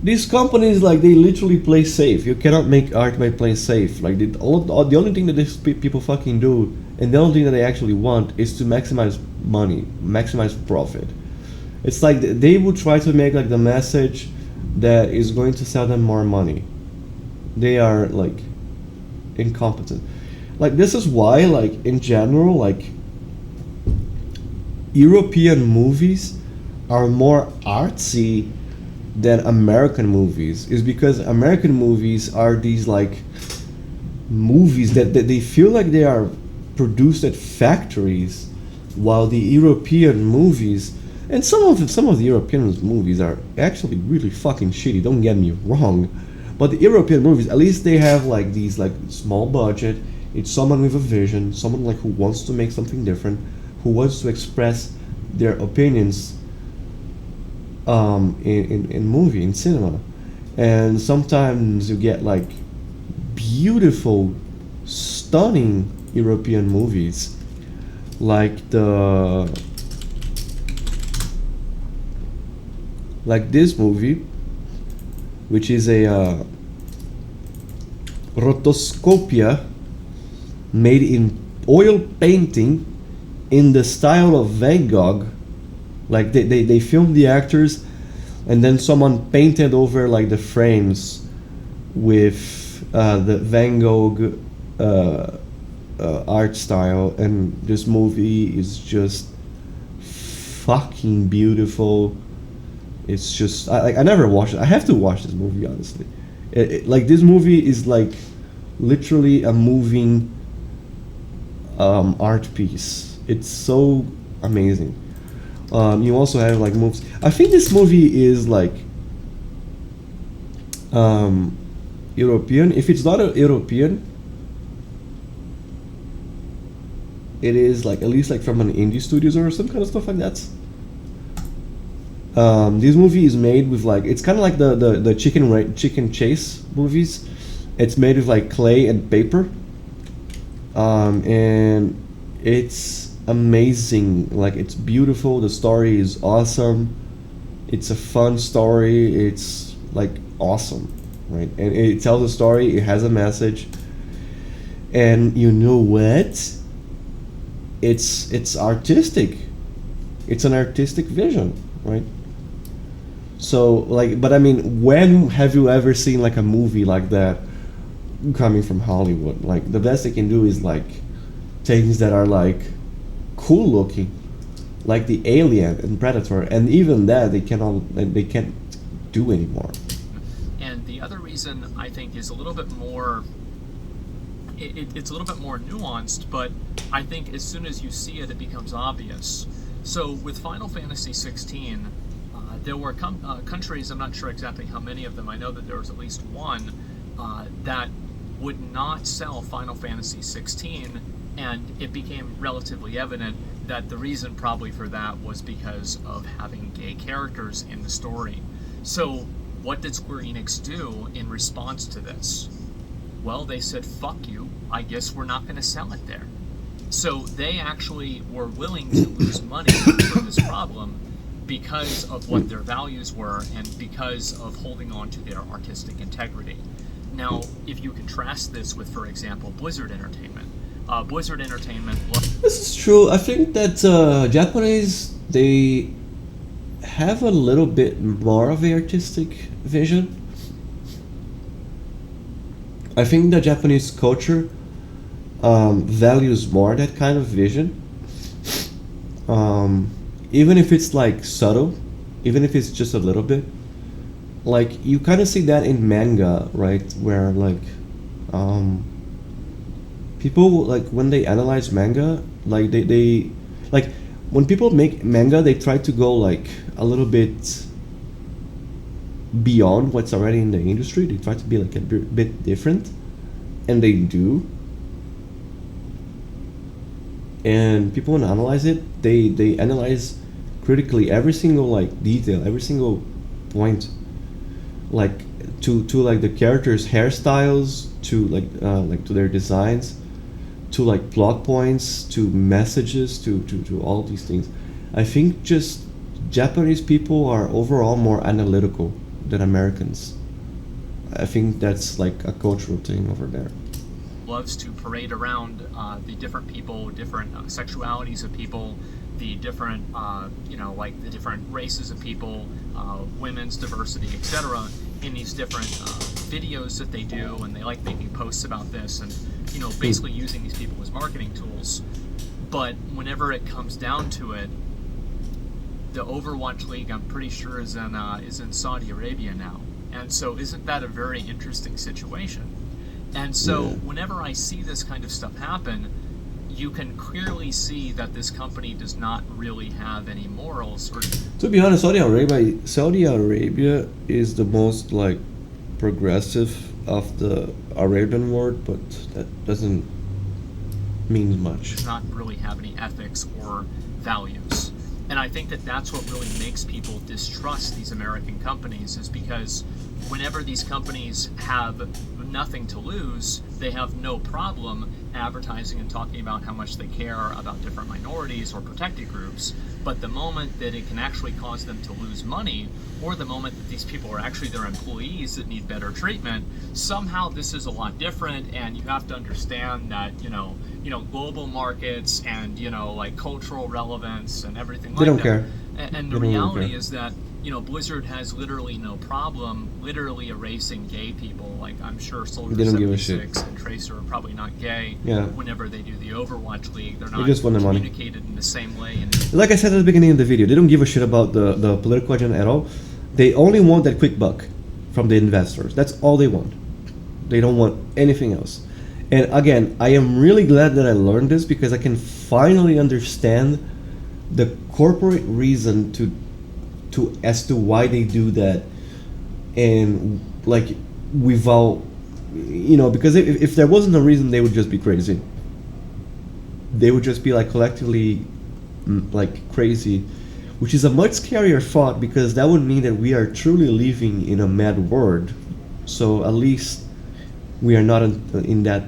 These companies, like, they literally play safe. You cannot make art by playing safe. Like, the only thing that these people fucking do, and the only thing that they actually want, is to maximize money, maximize profit. It's like they would try to make like the message that is going to sell them more money. They are like incompetent. Like, this is why, like, in general, like, European movies are more artsy than American movies, is because American movies are these like movies that they feel like they are produced at factories, while the European movies, and some of the European movies are actually really fucking shitty, don't get me wrong, but the European movies, at least they have like these like small budget. It's someone with a vision, someone like who wants to make something different, who wants to express their opinions in cinema. And sometimes you get like beautiful, stunning European movies, like this movie, which is a rotoscopia made in oil painting in the style of Van Gogh. Like they filmed the actors and then someone painted over like the frames with the Van Gogh art style, and this movie is just fucking beautiful. It's just I never watched it. I have to watch this movie, honestly. Like, this movie is like literally a moving art piece. It's so amazing. You also have like moves. I think this movie is like European. If it's not a European, it is like at least like from an indie studios or some kind of stuff like that. This movie is made with like, it's kind of like the chicken chase movies. It's made with like clay and paper, and it's amazing. Like, it's beautiful. The story is awesome. It's a fun story. It's like awesome, right? And it tells a story. It has a message. And you know what? It's artistic. It's an artistic vision, right? So like, but I mean, when have you ever seen like a movie like that coming from Hollywood? Like, the best they can do is like things that are like cool looking, like the Alien and Predator, and even that they can't do anymore. And the other reason I think is a little bit more, it's a little bit more nuanced, but I think as soon as you see it, it becomes obvious. So with Final Fantasy 16, there were countries, I'm not sure exactly how many of them, I know that there was at least one, that would not sell Final Fantasy 16, and it became relatively evident that the reason probably for that was because of having gay characters in the story. So what did Square Enix do in response to this? Well, they said, fuck you, I guess we're not going to sell it there. So they actually were willing to lose money for this problem because of what their values were and because of holding on to their artistic integrity. Now, if you contrast this with, for example, Blizzard Entertainment. Blizzard Entertainment... This is true. I think that Japanese, they have a little bit more of an artistic vision. I think the Japanese culture values more that kind of vision. Even if it's like subtle, even if it's just a little bit. Like, you kind of see that in manga, right? Where like people, like, when they analyze manga, like they like, when people make manga, they try to go like a little bit beyond what's already in the industry. They try to be like a bit different, and they do. And people, when analyze it, they analyze critically every single like detail, every single point, like to like the characters' hairstyles, to like to their designs, to like plot points, to messages, to all these things. I think just Japanese people are overall more analytical than Americans. I think that's like a cultural thing over there. Loves to parade around the different people, different sexualities of people, the different, like the different races of people, women's diversity, etc., in these different videos that they do, and they like making posts about this, and basically using these people as marketing tools. But whenever it comes down to it, the Overwatch League, I'm pretty sure, is in Saudi Arabia now, and so isn't that a very interesting situation? And so whenever I see this kind of stuff happen, you can clearly see that this company does not really have any morals. Or to be honest, Saudi Arabia is the most like progressive of the Arabian world, but that doesn't mean much. Does not really have any ethics or values. And I think that that's what really makes people distrust these American companies, is because whenever these companies have nothing to lose, they have no problem advertising and talking about how much they care about different minorities or protected groups. But the moment that it can actually cause them to lose money, or the moment that these people are actually their employees that need better treatment, somehow this is a lot different. And you have to understand that global markets and like cultural relevance and everything like that. They don't care. And the reality is that Blizzard has literally no problem literally erasing gay people. Like, I'm sure Soldier They don't give a 76 shit. and Tracer are probably not gay. Yeah. Whenever they do the Overwatch League, they're They not just want the money. communicated in the same way. And Like I said at the beginning of the video, they don't give a shit about the political agenda at all. They only want that quick buck from the investors. That's all they want. They don't want anything else. And again, I am really glad that I learned this because I can finally understand the corporate reason to as to why they do that, and like without, because if there wasn't a reason, they would just be crazy. They would just be like collectively like crazy, which is a much scarier thought because that would mean that we are truly living in a mad world. So at least we are not in that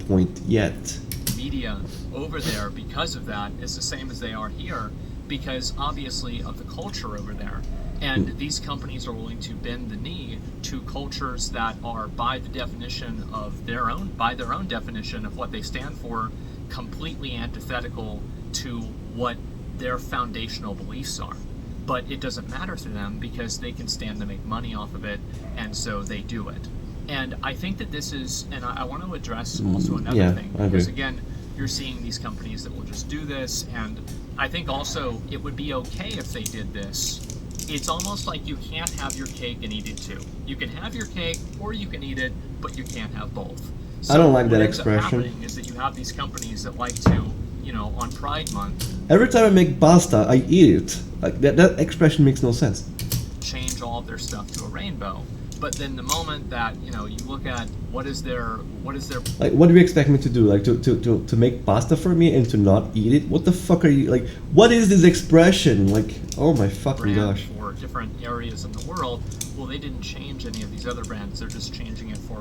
point yet. media over there, because of that, is the same as they are here, because obviously of the culture over there. And these companies are willing to bend the knee to cultures that are, by their own definition of what they stand for, completely antithetical to what their foundational beliefs are. But it doesn't matter to them because they can stand to make money off of it, and so they do it. And I think that this is, and I want to address also another thing, because again, you're seeing these companies that will just do this, and I think also it would be okay if they did this. It's almost like you can't have your cake and eat it too. You can have your cake or you can eat it, but you can't have both. So I don't like that what ends up expression. happening is that you have these companies that like to, on Pride Month, Every time I make pasta, I eat it. Like that expression makes no sense. change all of their stuff to a rainbow. But then the moment that you look at what is their Like, what do you expect me to do? Like, to make pasta for me and to not eat it? What the fuck are you, like, what is this expression? Like, oh my fucking brand gosh. for different areas in the world? Well, they didn't change any of these other brands. They're just changing it for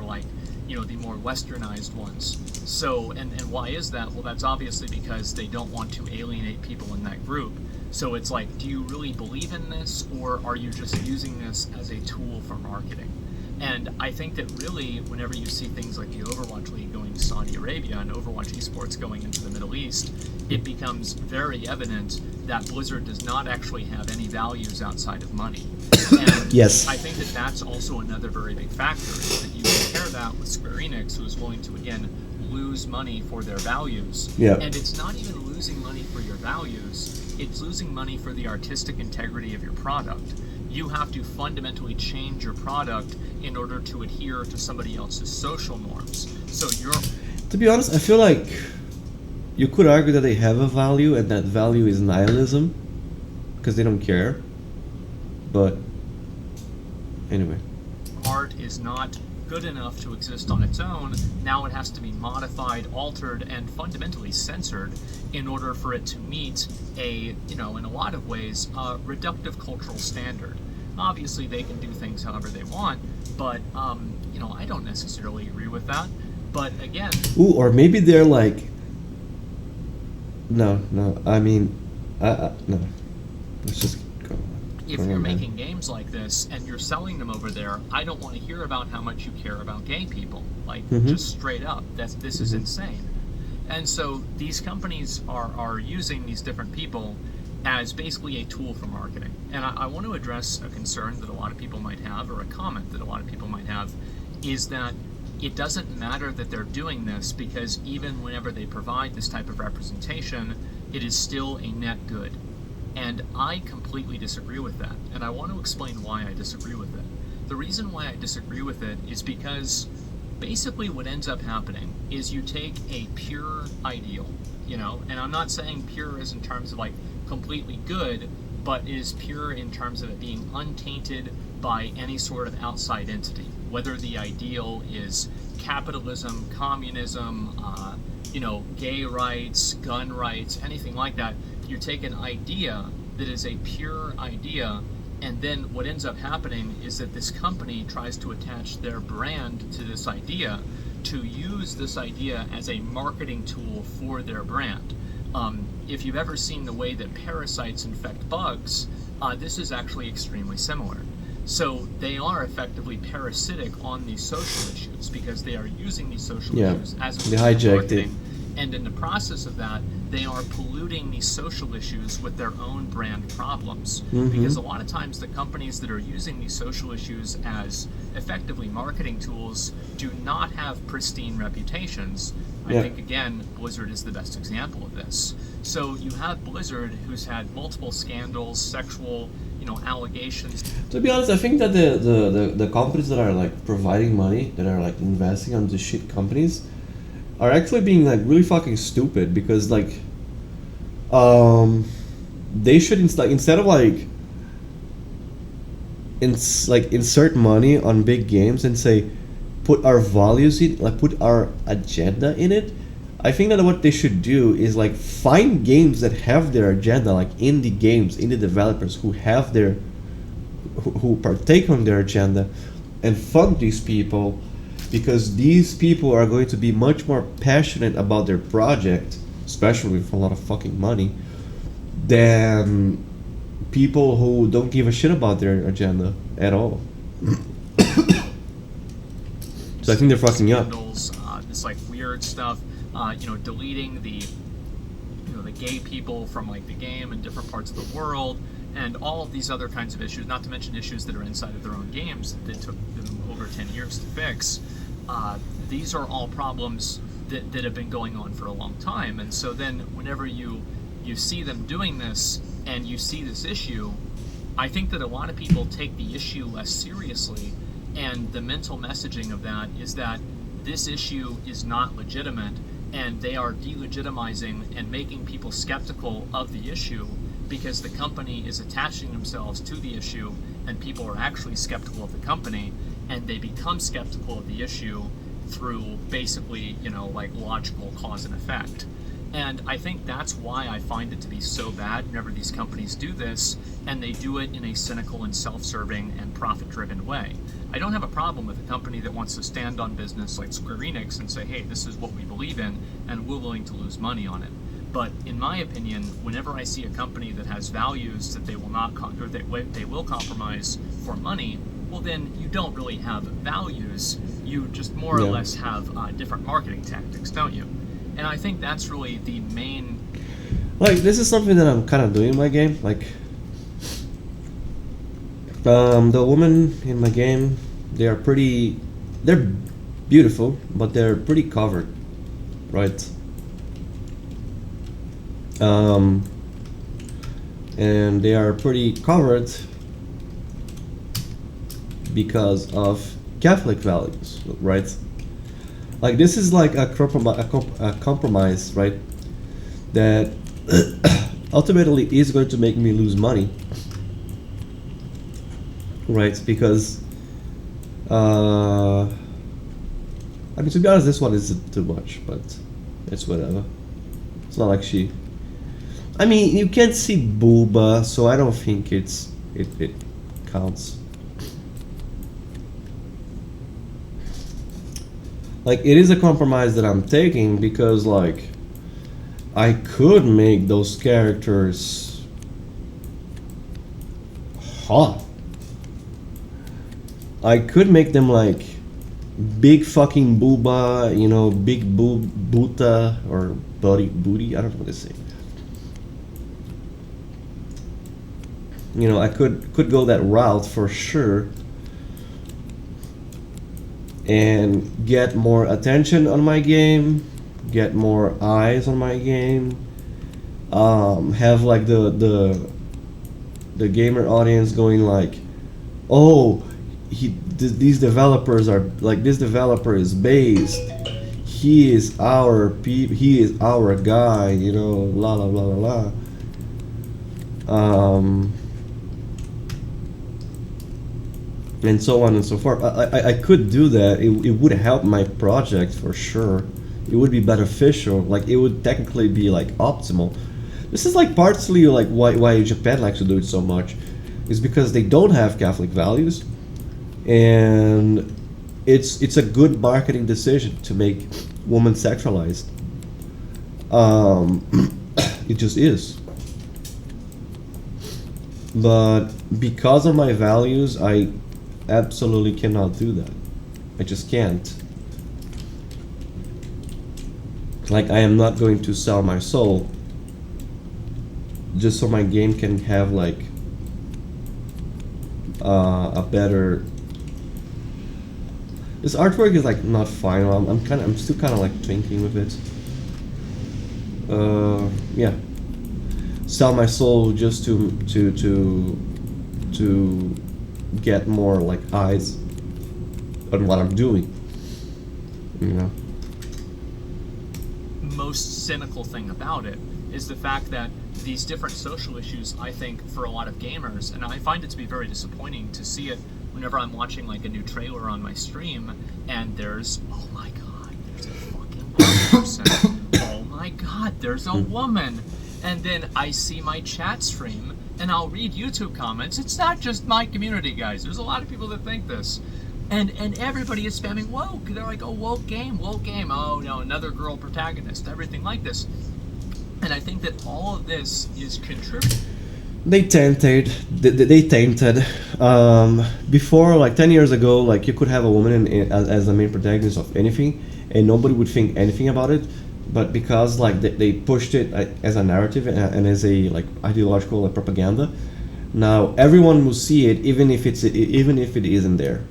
the more westernized ones. So, and why is that? Well, that's obviously because they don't want to alienate people in that group. So it's like, do you really believe in this, or are you just using this as a tool for marketing? And I think that really, whenever you see things like the Overwatch League going to Saudi Arabia and Overwatch esports going into the Middle East, it becomes very evident that Blizzard does not actually have any values outside of money. And Yes. I think that that's also another very big factor, is that you compare that with Square Enix, who is willing to, again, lose money for their values. Yeah. And it's not even losing money for your values, it's losing money for the artistic integrity of your product. You have to fundamentally change your product in order to adhere to somebody else's social norms. So To be honest, I feel like you could argue that they have a value, and that value is nihilism, because they don't care. But anyway. art is not good enough to exist on its own. Now it has to be modified, altered, and fundamentally censored in order for it to meet a, in a lot of ways, a reductive cultural standard. Obviously, they can do things however they want, but, I don't necessarily agree with that. But again... Ooh, or maybe they're like... No, I mean... no. Let's just go. If you're making games like this and you're selling them over there, I don't want to hear about how much you care about gay people. Like, just straight up. This is insane. And so these companies are using these different people as basically a tool for marketing. And I want to address a concern that a lot of people might have, or a comment that a lot of people might have, is that it doesn't matter that they're doing this, because even whenever they provide this type of representation, it is still a net good. And I completely disagree with that, and I want to explain why I disagree with it. The reason why I disagree with it is because basically what ends up happening is you take a pure ideal, and I'm not saying pure as in terms of like completely good, but is pure in terms of it being untainted by any sort of outside entity, whether the ideal is capitalism, communism, gay rights, gun rights, anything like that. You take an idea that is a pure idea, and then what ends up happening is that this company tries to attach their brand to this idea, to use this idea as a marketing tool for their brand. If you've ever seen the way that parasites infect bugs, this is actually extremely similar. So they are effectively parasitic on these social issues, because they are using these social issues as a they hijacked it. And in the process of that, they are polluting these social issues with their own brand problems. Because a lot of times the companies that are using these social issues as effectively marketing tools do not have pristine reputations. I think, again, Blizzard is the best example of this. So you have Blizzard, who's had multiple scandals, sexual, allegations. To be honest, I think that the companies that are like providing money, that are like investing on the shit companies, are actually being like really fucking stupid, because like they should instead of like insert money on big games and say put our values in, like put our agenda in it. I think that what they should do is like find games that have their agenda, like indie games, indie developers who have their who partake on their agenda, and fund these people, because these people are going to be much more passionate about their project, especially with a lot of fucking money, than people who don't give a shit about their agenda at all. So I think they're fucking up. This like weird stuff, deleting the gay people from like the game in different parts of the world, and all of these other kinds of issues, not to mention issues that are inside of their own games that took them over 10 years to fix. These are all problems that have been going on for a long time. And so then whenever you see them doing this and you see this issue, I think that a lot of people take the issue less seriously, and the mental messaging of that is that this issue is not legitimate, and they are delegitimizing and making people skeptical of the issue because the company is attaching themselves to the issue, and people are actually skeptical of the company, and they become skeptical of the issue through basically, like logical cause and effect. And I think that's why I find it to be so bad whenever these companies do this, and they do it in a cynical and self-serving and profit-driven way. I don't have a problem with a company that wants to stand on business like Square Enix and say, hey, this is what we believe in, and we're willing to lose money on it. But in my opinion, whenever I see a company that has values that they will not or they will compromise for money, well then you don't really have values. You just more or less have different marketing tactics, don't you? And I think that's really the main... Like, this is something that I'm kind of doing in my game. Like, the women in my game, they're beautiful, but they're pretty covered, right? And they are pretty covered because of Catholic values, right? Like, this is like a compromise, right? That ultimately is going to make me lose money, right? Because, I mean, to be honest, this one isn't too much, but it's whatever. It's not like she... I mean, you can't see booba, so I don't think it counts. Like, it is a compromise that I'm taking because, like, I could make those characters hot. I could make them, like, big fucking booba, big boota, or booty, I don't know what to say. I could go that route for sure, and get more attention on my game, get more eyes on my game, have like the gamer audience going like, oh, these developers are like, this developer is based, he is our guy, la la la la la. And so on and so forth. I could do that. It would help my project for sure. It would be beneficial. Like, it would technically be like optimal. This is like partly like why Japan likes to do it so much, is because they don't have Catholic values, and it's a good marketing decision to make women sexualized. It just is. But because of my values, I absolutely cannot do that. I just can't. Like, I am not going to sell my soul just so my game can have like a better. This artwork is like not final. I'm still kind of like thinking with it. Yeah, sell my soul just to get more like eyes on what I'm doing. You know. Most cynical thing about it is the fact that these different social issues, I think, for a lot of gamers, and I find it to be very disappointing to see it whenever I'm watching like a new trailer on my stream, and there's, oh my god, there's a fucking black person. Oh my god, there's a woman. And then I see my chat stream, and I'll read YouTube comments. It's not just my community, guys. There's a lot of people that think this. And everybody is spamming woke. They're like, oh, woke game. Oh, no, another girl protagonist, everything like this. And I think that all of this is contributing. They tainted. Before, like 10 years ago, like you could have a woman as the main protagonist of anything, and nobody would think anything about it. But because like they pushed it as a narrative and as a like ideological propaganda, now everyone will see it, even if it isn't there.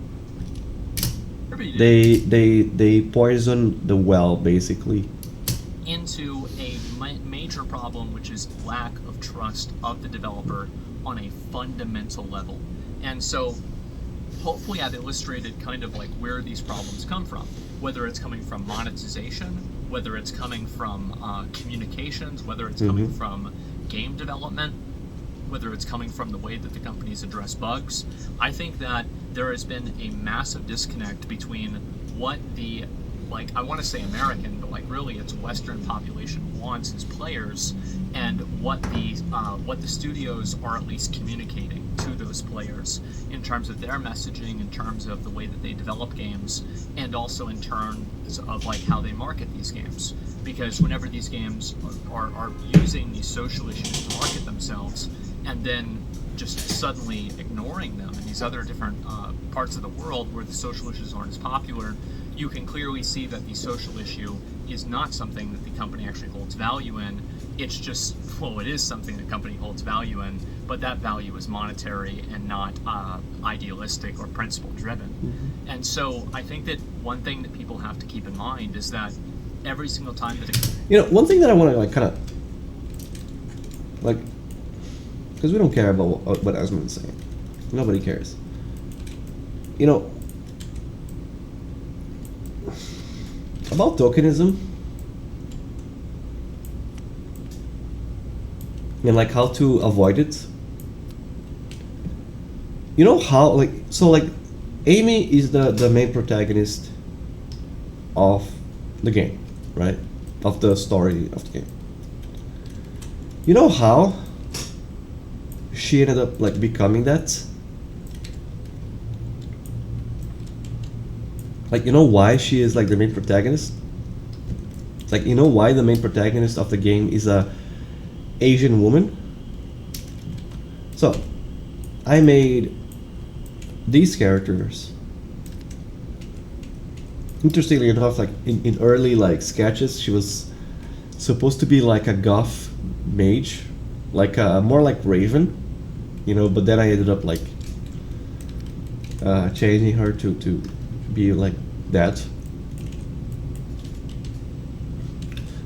They poison the well, basically. Into a major problem, which is lack of trust of the developer on a fundamental level. And so, hopefully I've illustrated kind of like where these problems come from. Whether it's coming from monetization, whether it's coming from communications, whether it's coming from game development, whether it's coming from the way that the companies address bugs. I think that there has been a massive disconnect between what the, like, I want to say American, but like really it's Western population wants as players, and what the studios are at least communicating to those players in terms of their messaging, in terms of the way that they develop games, and also in terms of like how they market these games. Because whenever these games are using these social issues to market themselves, and then just suddenly ignoring them in these other different parts of the world where the social issues aren't as popular, you can clearly see that the social issue is not something that the company actually holds value in. It's just, well, it is something the company holds value in, but that value is monetary and not idealistic or principle driven. And so I think that one thing that people have to keep in mind is that every single time that one thing that I want to like kind of like, because we don't care about what Asmon's saying. Nobody cares. About tokenism and like how to avoid it. You know how like Amy is the main protagonist of the game, right? Of the story of the game. You know how she ended up like becoming that? Like, you know why she is like the main protagonist? Like, you know why the main protagonist of the game is a Asian woman? So, I made these characters. Interestingly enough, like in early like sketches, she was supposed to be like a goth mage, like more like Raven, but then I ended up like changing her to be like that.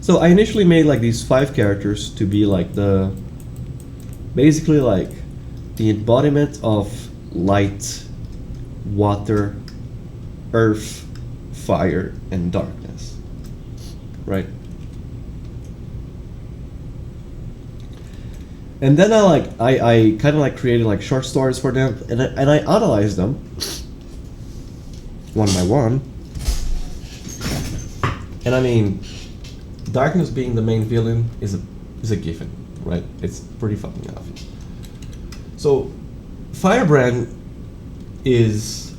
So I initially made like these 5 characters to be like basically like the embodiment of light, water, earth, fire, and darkness, right? And then I kind of like created like short stories for them, and I analyzed them one by one. And I mean, darkness being the main villain is a given, right? It's pretty fucking obvious. So Firebrand is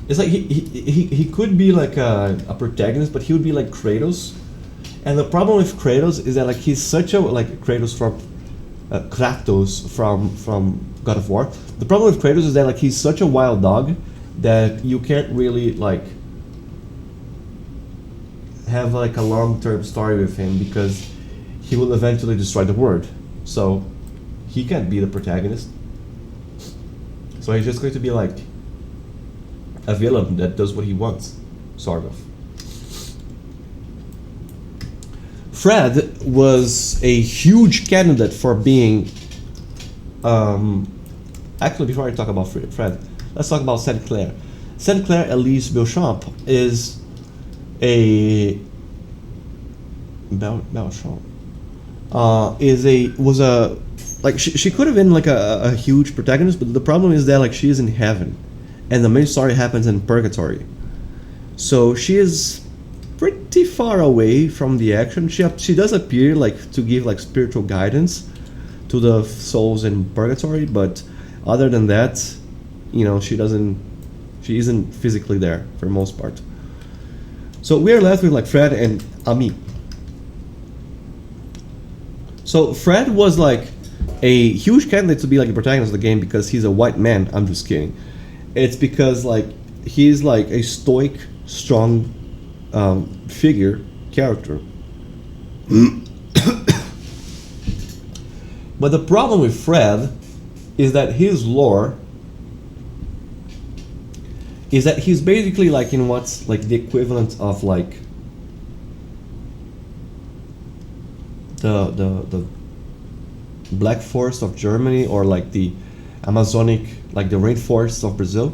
like he could be like a protagonist, but he would be like Kratos. And the problem with Kratos is that like he's such a like Kratos from God of War. The problem with Kratos is that like he's such a wild dog that you can't really like have like a long-term story with him because he will eventually destroy the world. So he can't be the protagonist. So he's just going to be like a villain that does what he wants, sort of. Fred was a huge candidate for being. Actually, before I talk about Fred, let's talk about Saint Clair. Saint Clair Elise Beauchamp is a Beauchamp was a like she could have been like a huge protagonist, but the problem is that like she is in heaven, and the main story happens in purgatory. So she is pretty far away from the action. She does appear like to give like spiritual guidance to the souls in purgatory, but other than that, she isn't physically there for the most part. So we are left with like Fred and Ami. So Fred was like a huge candidate to be like the protagonist of the game because he's a white man. I'm just kidding. It's because like he's like a stoic, strong character. But the problem with Fred is that his lore is that he's basically like in what's like the equivalent of like the Black Forest of Germany, or like the Amazonic, like the rainforests of Brazil.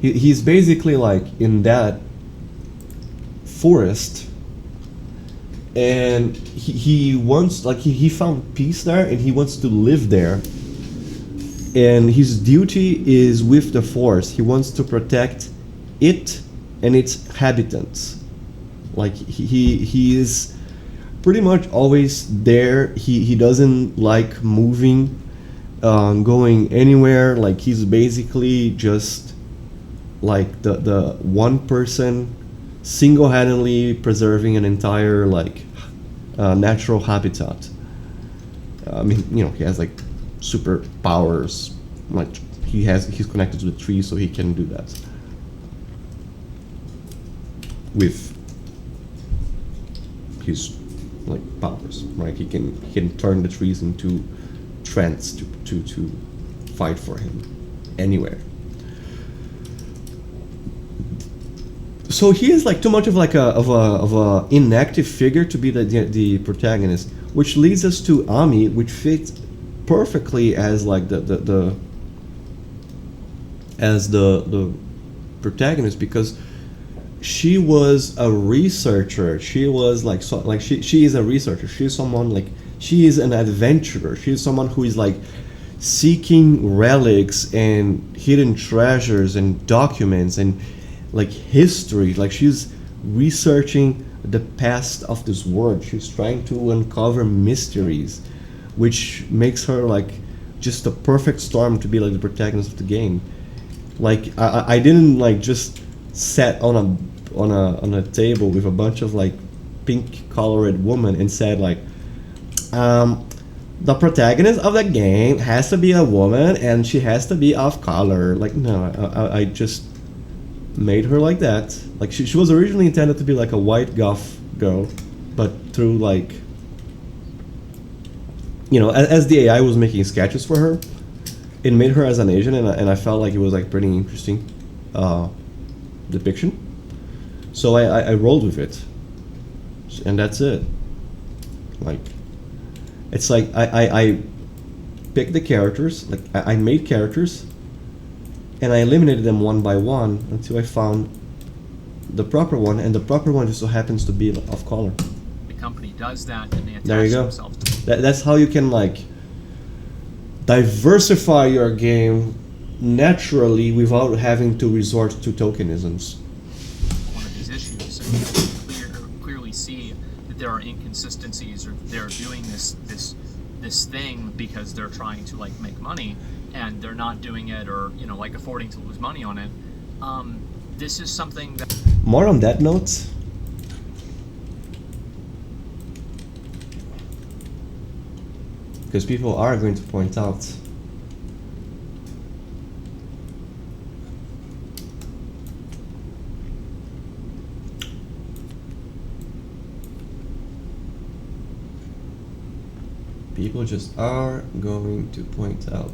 He's basically like in that forest, and he wants like he found peace there, and he wants to live there, and his duty is with the forest. He wants to protect it and its inhabitants. Like he is pretty much always there. He doesn't like moving, going anywhere. Like he's basically just like the one person single-handedly preserving an entire like natural habitat. I mean, he has like superpowers. Like he's connected to the tree, so he can do that with his like powers, right? He can turn the trees into trends to fight for him anywhere. So he is like too much of like a inactive figure to be the protagonist, which leads us to Ami, which fits perfectly as like the protagonist, because she was a researcher. She was like she is a researcher. She's someone like she is an adventurer. She is someone who is like seeking relics and hidden treasures and documents and like history. Like she's researching the past of this world. She's trying to uncover mysteries, which makes her like just a perfect storm to be like the protagonist of the game. Like I didn't like just sat on a table with a bunch of like pink colored women and said like the protagonist of the game has to be a woman and she has to be of color. Like no, I just made her like that. Like she was originally intended to be like a white goth girl, but through like as the AI was making sketches for her, it made her as an Asian, and I felt like it was like pretty interesting depiction. So I rolled with it, and that's it. Like it's like I picked the characters, like I made characters, and I eliminated them one by one until I found the proper one, and the proper one just so happens to be of color. The company does that, and they attach there you go. themselves to That's how you can like diversify your game naturally without having to resort to tokenisms. one of these issues. And you can clearly see that there are inconsistencies, or they're doing this thing because they're trying to like make money, and they're not doing it, or like affording to lose money on it. This is something that. More on that note. Because people are going to point out people just are going to point out.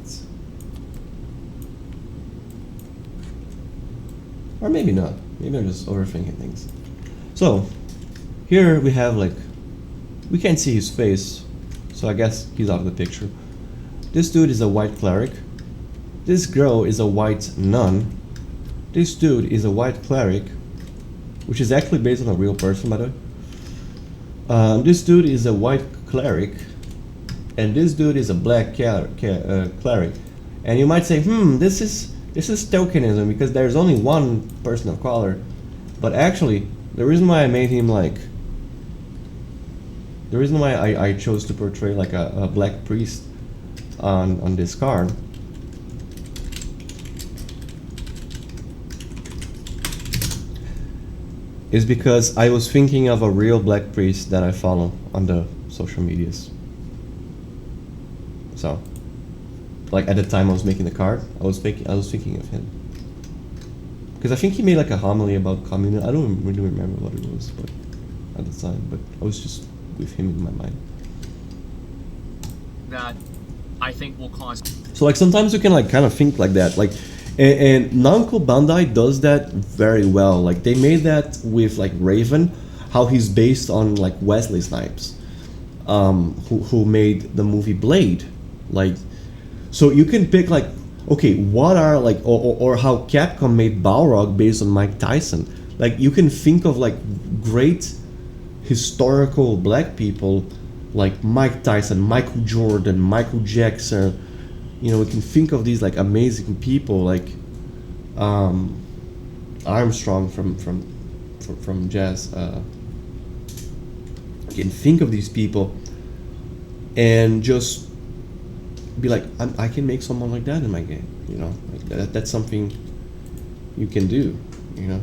Or maybe not. Maybe I'm just overthinking things. So, here we have like, we can't see his face, so I guess he's out of the picture. This dude is a white cleric. This girl is a white nun. This dude is a white cleric, which is actually based on a real person, by the way. This dude is a white cleric, and this dude is a black cleric. And you might say, this is tokenism because there's only one person of color. But actually, the reason why I made him like, the reason why I chose to portray like a black priest on this card is because I was thinking of a real black priest that I follow on the social medias. So, like at the time I was making the card, I was thinking of him. Because I think he made like a homily about communism. I don't really remember what it was, but at the time, but I was just with him in my mind. That I think will cause. So like sometimes you can like kind of think like that, like, and Namco Bandai does that very well. Like they made that with like Raven, how he's based on like Wesley Snipes, who made the movie Blade. Like, so you can pick like, okay, what are like, or how Capcom made Balrog based on Mike Tyson. Like you can think of like great historical black people like Mike Tyson, Michael Jordan, Michael Jackson. You know, we can think of these like amazing people like Armstrong from jazz. You can think of these people and just be like, I can make someone like that in my game. You know, like that's something you can do. You know,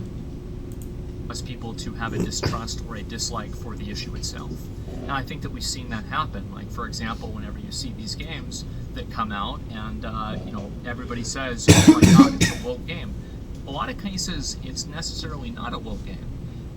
cause people to have a distrust or a dislike for the issue itself. And I think that we've seen that happen. Like, for example, whenever you see these games that come out and, you know, everybody says, oh my god, it's a woke game. A lot of cases, it's necessarily not a woke game.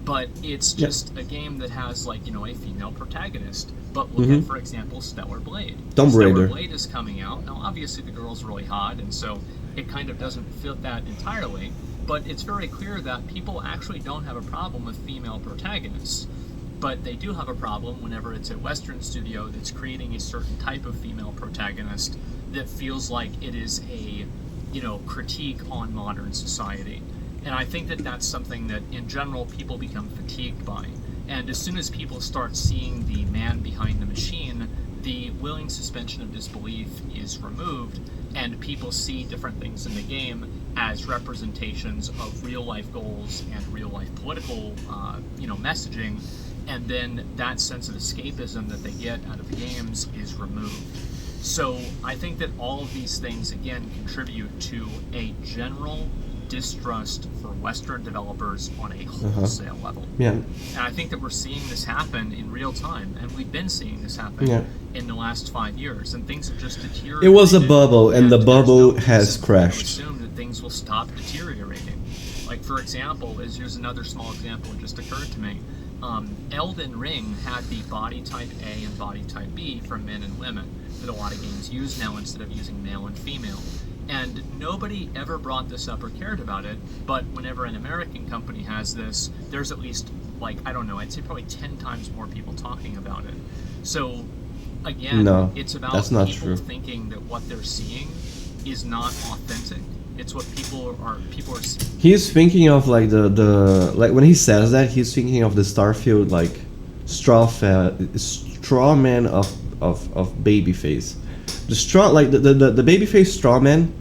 But it's just a game that has, like, you know, a female protagonist. But look at, for example, Stellar Blade. Stellar Blade is coming out. Now, obviously, the girl's really hot, and so it kind of doesn't fit that entirely. But it's very clear that people actually don't have a problem with female protagonists. But they do have a problem whenever it's a Western studio that's creating a certain type of female protagonist that feels like it is a, you know, critique on modern society. And I think that that's something that, in general, people become fatigued by. And as soon as people start seeing the man behind the machine, the willing suspension of disbelief is removed, and people see different things in the game as representations of real-life goals and real-life political, you know, messaging. And then that sense of escapism that they get out of games is removed. So I think that all of these things, again, contribute to a general distrust for Western developers on a wholesale level. Yeah. And I think that we're seeing this happen in real time, and we've been seeing this happen in the last 5 years, and things have just deteriorated. It was a bubble, and the bubble has crashed. Assume that things will stop deteriorating. Like, for example, here's another small example that just occurred to me. Elden Ring had the body type A and body type B for men and women that a lot of games use now instead of using male and female. And nobody ever brought this up or cared about it, but whenever an American company has this, there's at least, like, I don't know, I'd say probably 10 times more people talking about it. So, again, it's about people thinking that what they're seeing is not authentic. It's what people are seeing. He's thinking of like the like when he says that, he's thinking of the Starfield like straw man of Babyface. The straw, like the Babyface straw man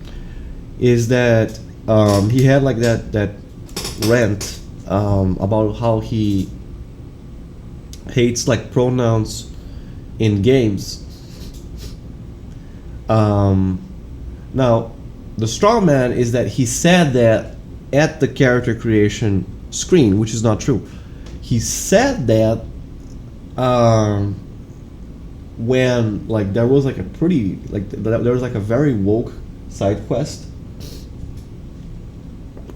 is that he had like that rant about how he hates like pronouns in games. Now, the straw man is that he said that at the character creation screen, which is not true. He said that when like there was like a pretty like there was like a very woke side quest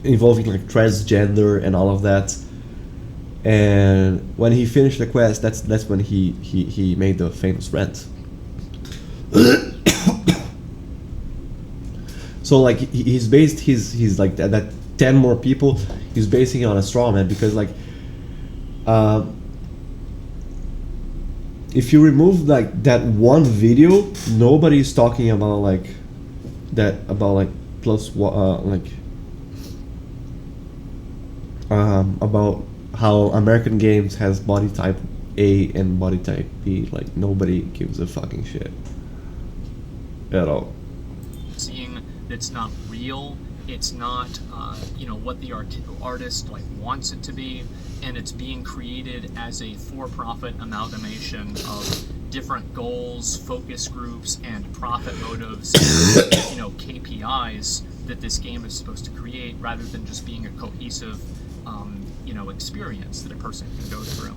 involving like transgender and all of that, and when he finished the quest, that's when he made the famous rant. So like he's based he's like that 10 more people, he's basing it on a straw man, because like if you remove like that one video, nobody's talking about like that, about like about how American games has body type A and body type B. Like nobody gives a fucking shit at all. Seeing it's not real, it's not what the artist like wants it to be, and it's being created as a for-profit amalgamation of different goals, focus groups, and profit motives, and, KPIs that this game is supposed to create, rather than just being a cohesive experience that a person can go through.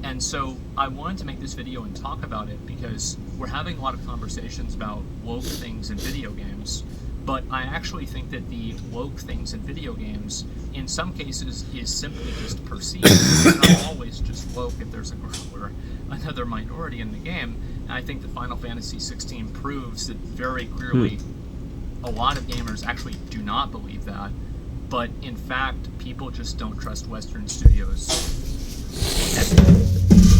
And so I wanted to make this video and talk about it because we're having a lot of conversations about woke things in video games, but I actually think that the woke things in video games, in some cases, is simply just perceived. It's not always just woke if there's a group or another minority in the game. And I think that Final Fantasy 16 proves that very clearly a lot of gamers actually do not believe that, but in fact, people just don't trust Western studios.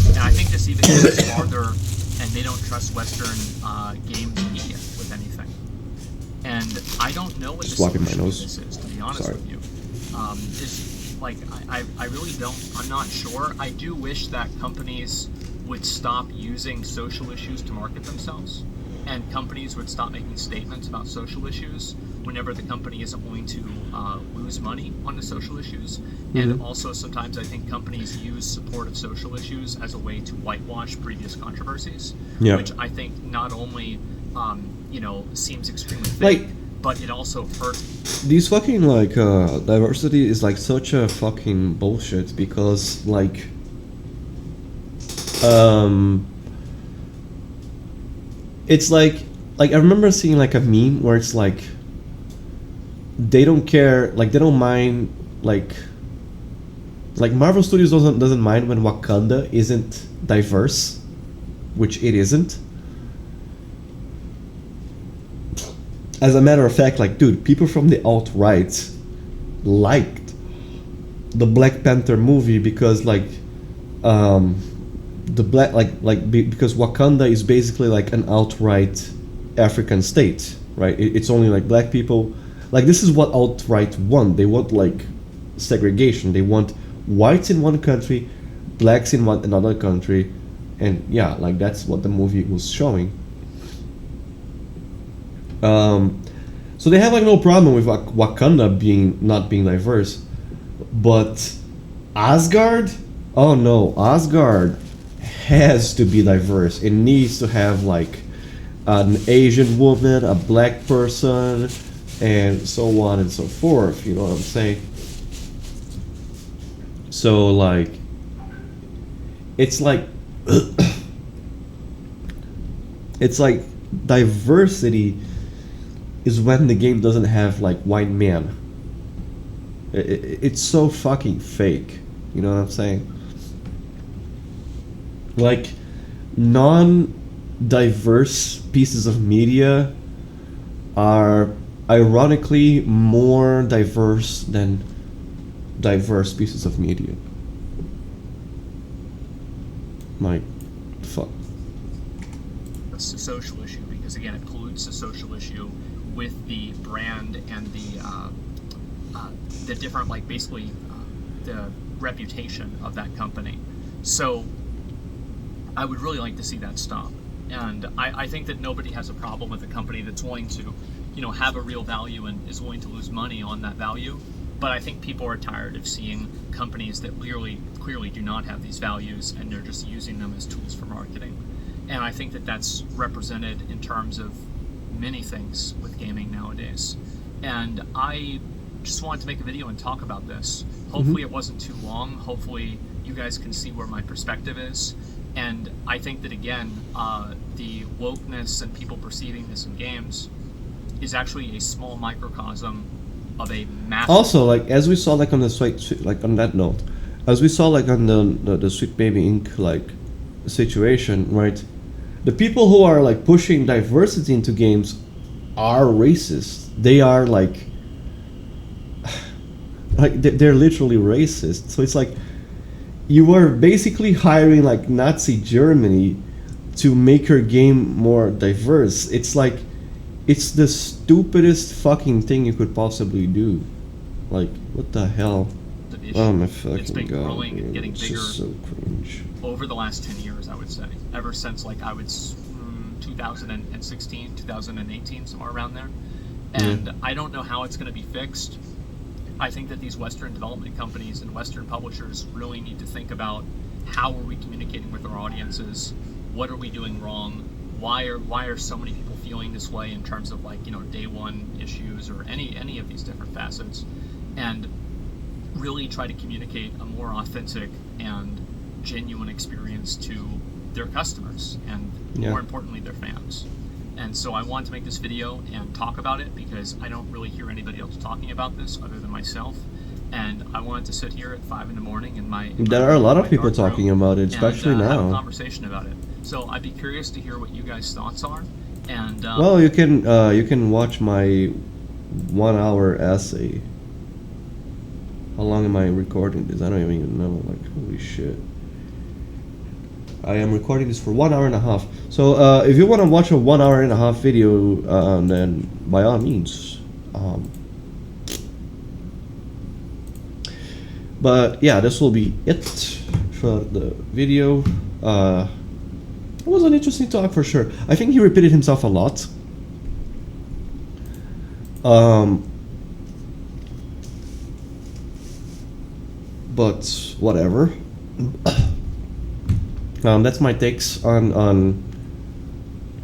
And I think this even goes farther, and they don't trust Western game media with anything. And I don't know what the solution to this is, to be honest with you. I really don't. I'm not sure. I do wish that companies would stop using social issues to market themselves, and companies would stop making statements about social issues whenever the company isn't willing to lose money on the social issues. And also sometimes I think companies use support of social issues as a way to whitewash previous controversies, which I think not only seems extremely fake, but it also hurts. These fucking diversity is like such a fucking bullshit, because it's like I remember seeing like a meme where it's like they don't care, like they don't mind, like Marvel Studios doesn't mind when Wakanda isn't diverse, which it isn't. As a matter of fact, like, dude, people from the alt-right liked the Black Panther movie because because Wakanda is basically like an alt-right African state, right? It's only like black people. Like, this is what alt-right want. They want like segregation. They want whites in one country, blacks in another country, and yeah, like that's what the movie was showing. So they have like no problem with Wakanda not being diverse, but Asgard, oh no, Asgard has to be diverse. It needs to have like an Asian woman, a black person, and so on and so forth. You know what I'm saying? So like, it's like it's like diversity is when the game doesn't have like white men. It's so fucking fake. You know what I'm saying? Like, non-diverse pieces of media are ironically more diverse than diverse pieces of media. Like, fuck. It's a social issue because, again, it pollutes the social issue with the brand and the different, like, basically the reputation of that company. So I would really like to see that stop. And I think that nobody has a problem with a company that's willing to, have a real value and is willing to lose money on that value. But I think people are tired of seeing companies that clearly do not have these values, and they're just using them as tools for marketing. And I think that that's represented in terms of many things with gaming nowadays. And I just wanted to make a video and talk about this. Hopefully it wasn't too long. Hopefully you guys can see where my perspective is. And I think that, again, the wokeness and people perceiving this in games is actually a small microcosm of a massive... Also, like, as we saw, like, on the like, on that note, as we saw, like, on the Sweet Baby Inc., like, situation, right? the people who are like pushing diversity into games are racist. They are like they're literally racist. So it's like you are basically hiring like Nazi Germany to make your game more diverse. It's like it's the stupidest fucking thing you could possibly do. Like, what the hell? Oh my fucking it's been god! growing and getting It's bigger just so cringe. over the last 10 years, I would say. Ever since, like, 2016, 2018, somewhere around there. And I don't know how it's going to be fixed. I think that these Western development companies and Western publishers really need to think about how are we communicating with our audiences? What are we doing wrong? Why are so many people feeling this way in terms of, like, you know, day one issues or any of these different facets? And really try to communicate a more authentic and genuine experience to their customers and more importantly their fans. And so I wanted to make this video and talk about it because I don't really hear anybody else talking about this other than myself. And I wanted to sit here at 5 in the morning there are a lot of people talking about it, especially and, now. have a conversation about it. So I'd be curious to hear what you guys' thoughts are. And well, you can watch my 1 hour essay. How long am I recording this? I don't even know. Like, holy shit. I am recording this for 1 hour and a half. So if you want to watch a 1 hour and a half video, then by all means. But yeah, this will be it for the video. It was an interesting talk for sure. I think he repeated himself a lot. But whatever. That's my takes on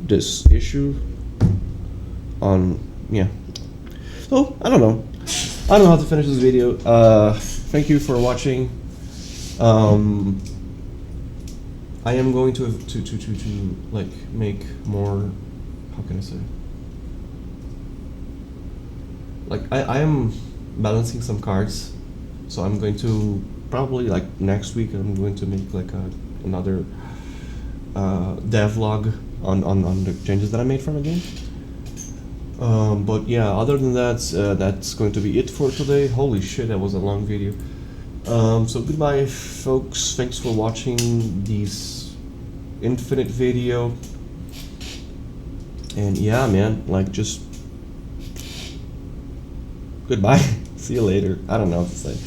this issue. Yeah. So I don't know how to finish this video. Thank you for watching. I am going to like make more. How can I say? Like I am balancing some cards. So I'm going to probably, like, next week I'm going to make like another devlog on the changes that I made from the game. But yeah, other than that, that's going to be it for today. Holy shit, that was a long video. So goodbye, folks. Thanks for watching this infinite video. And yeah, man, like, just goodbye. See you later. I don't know what to say.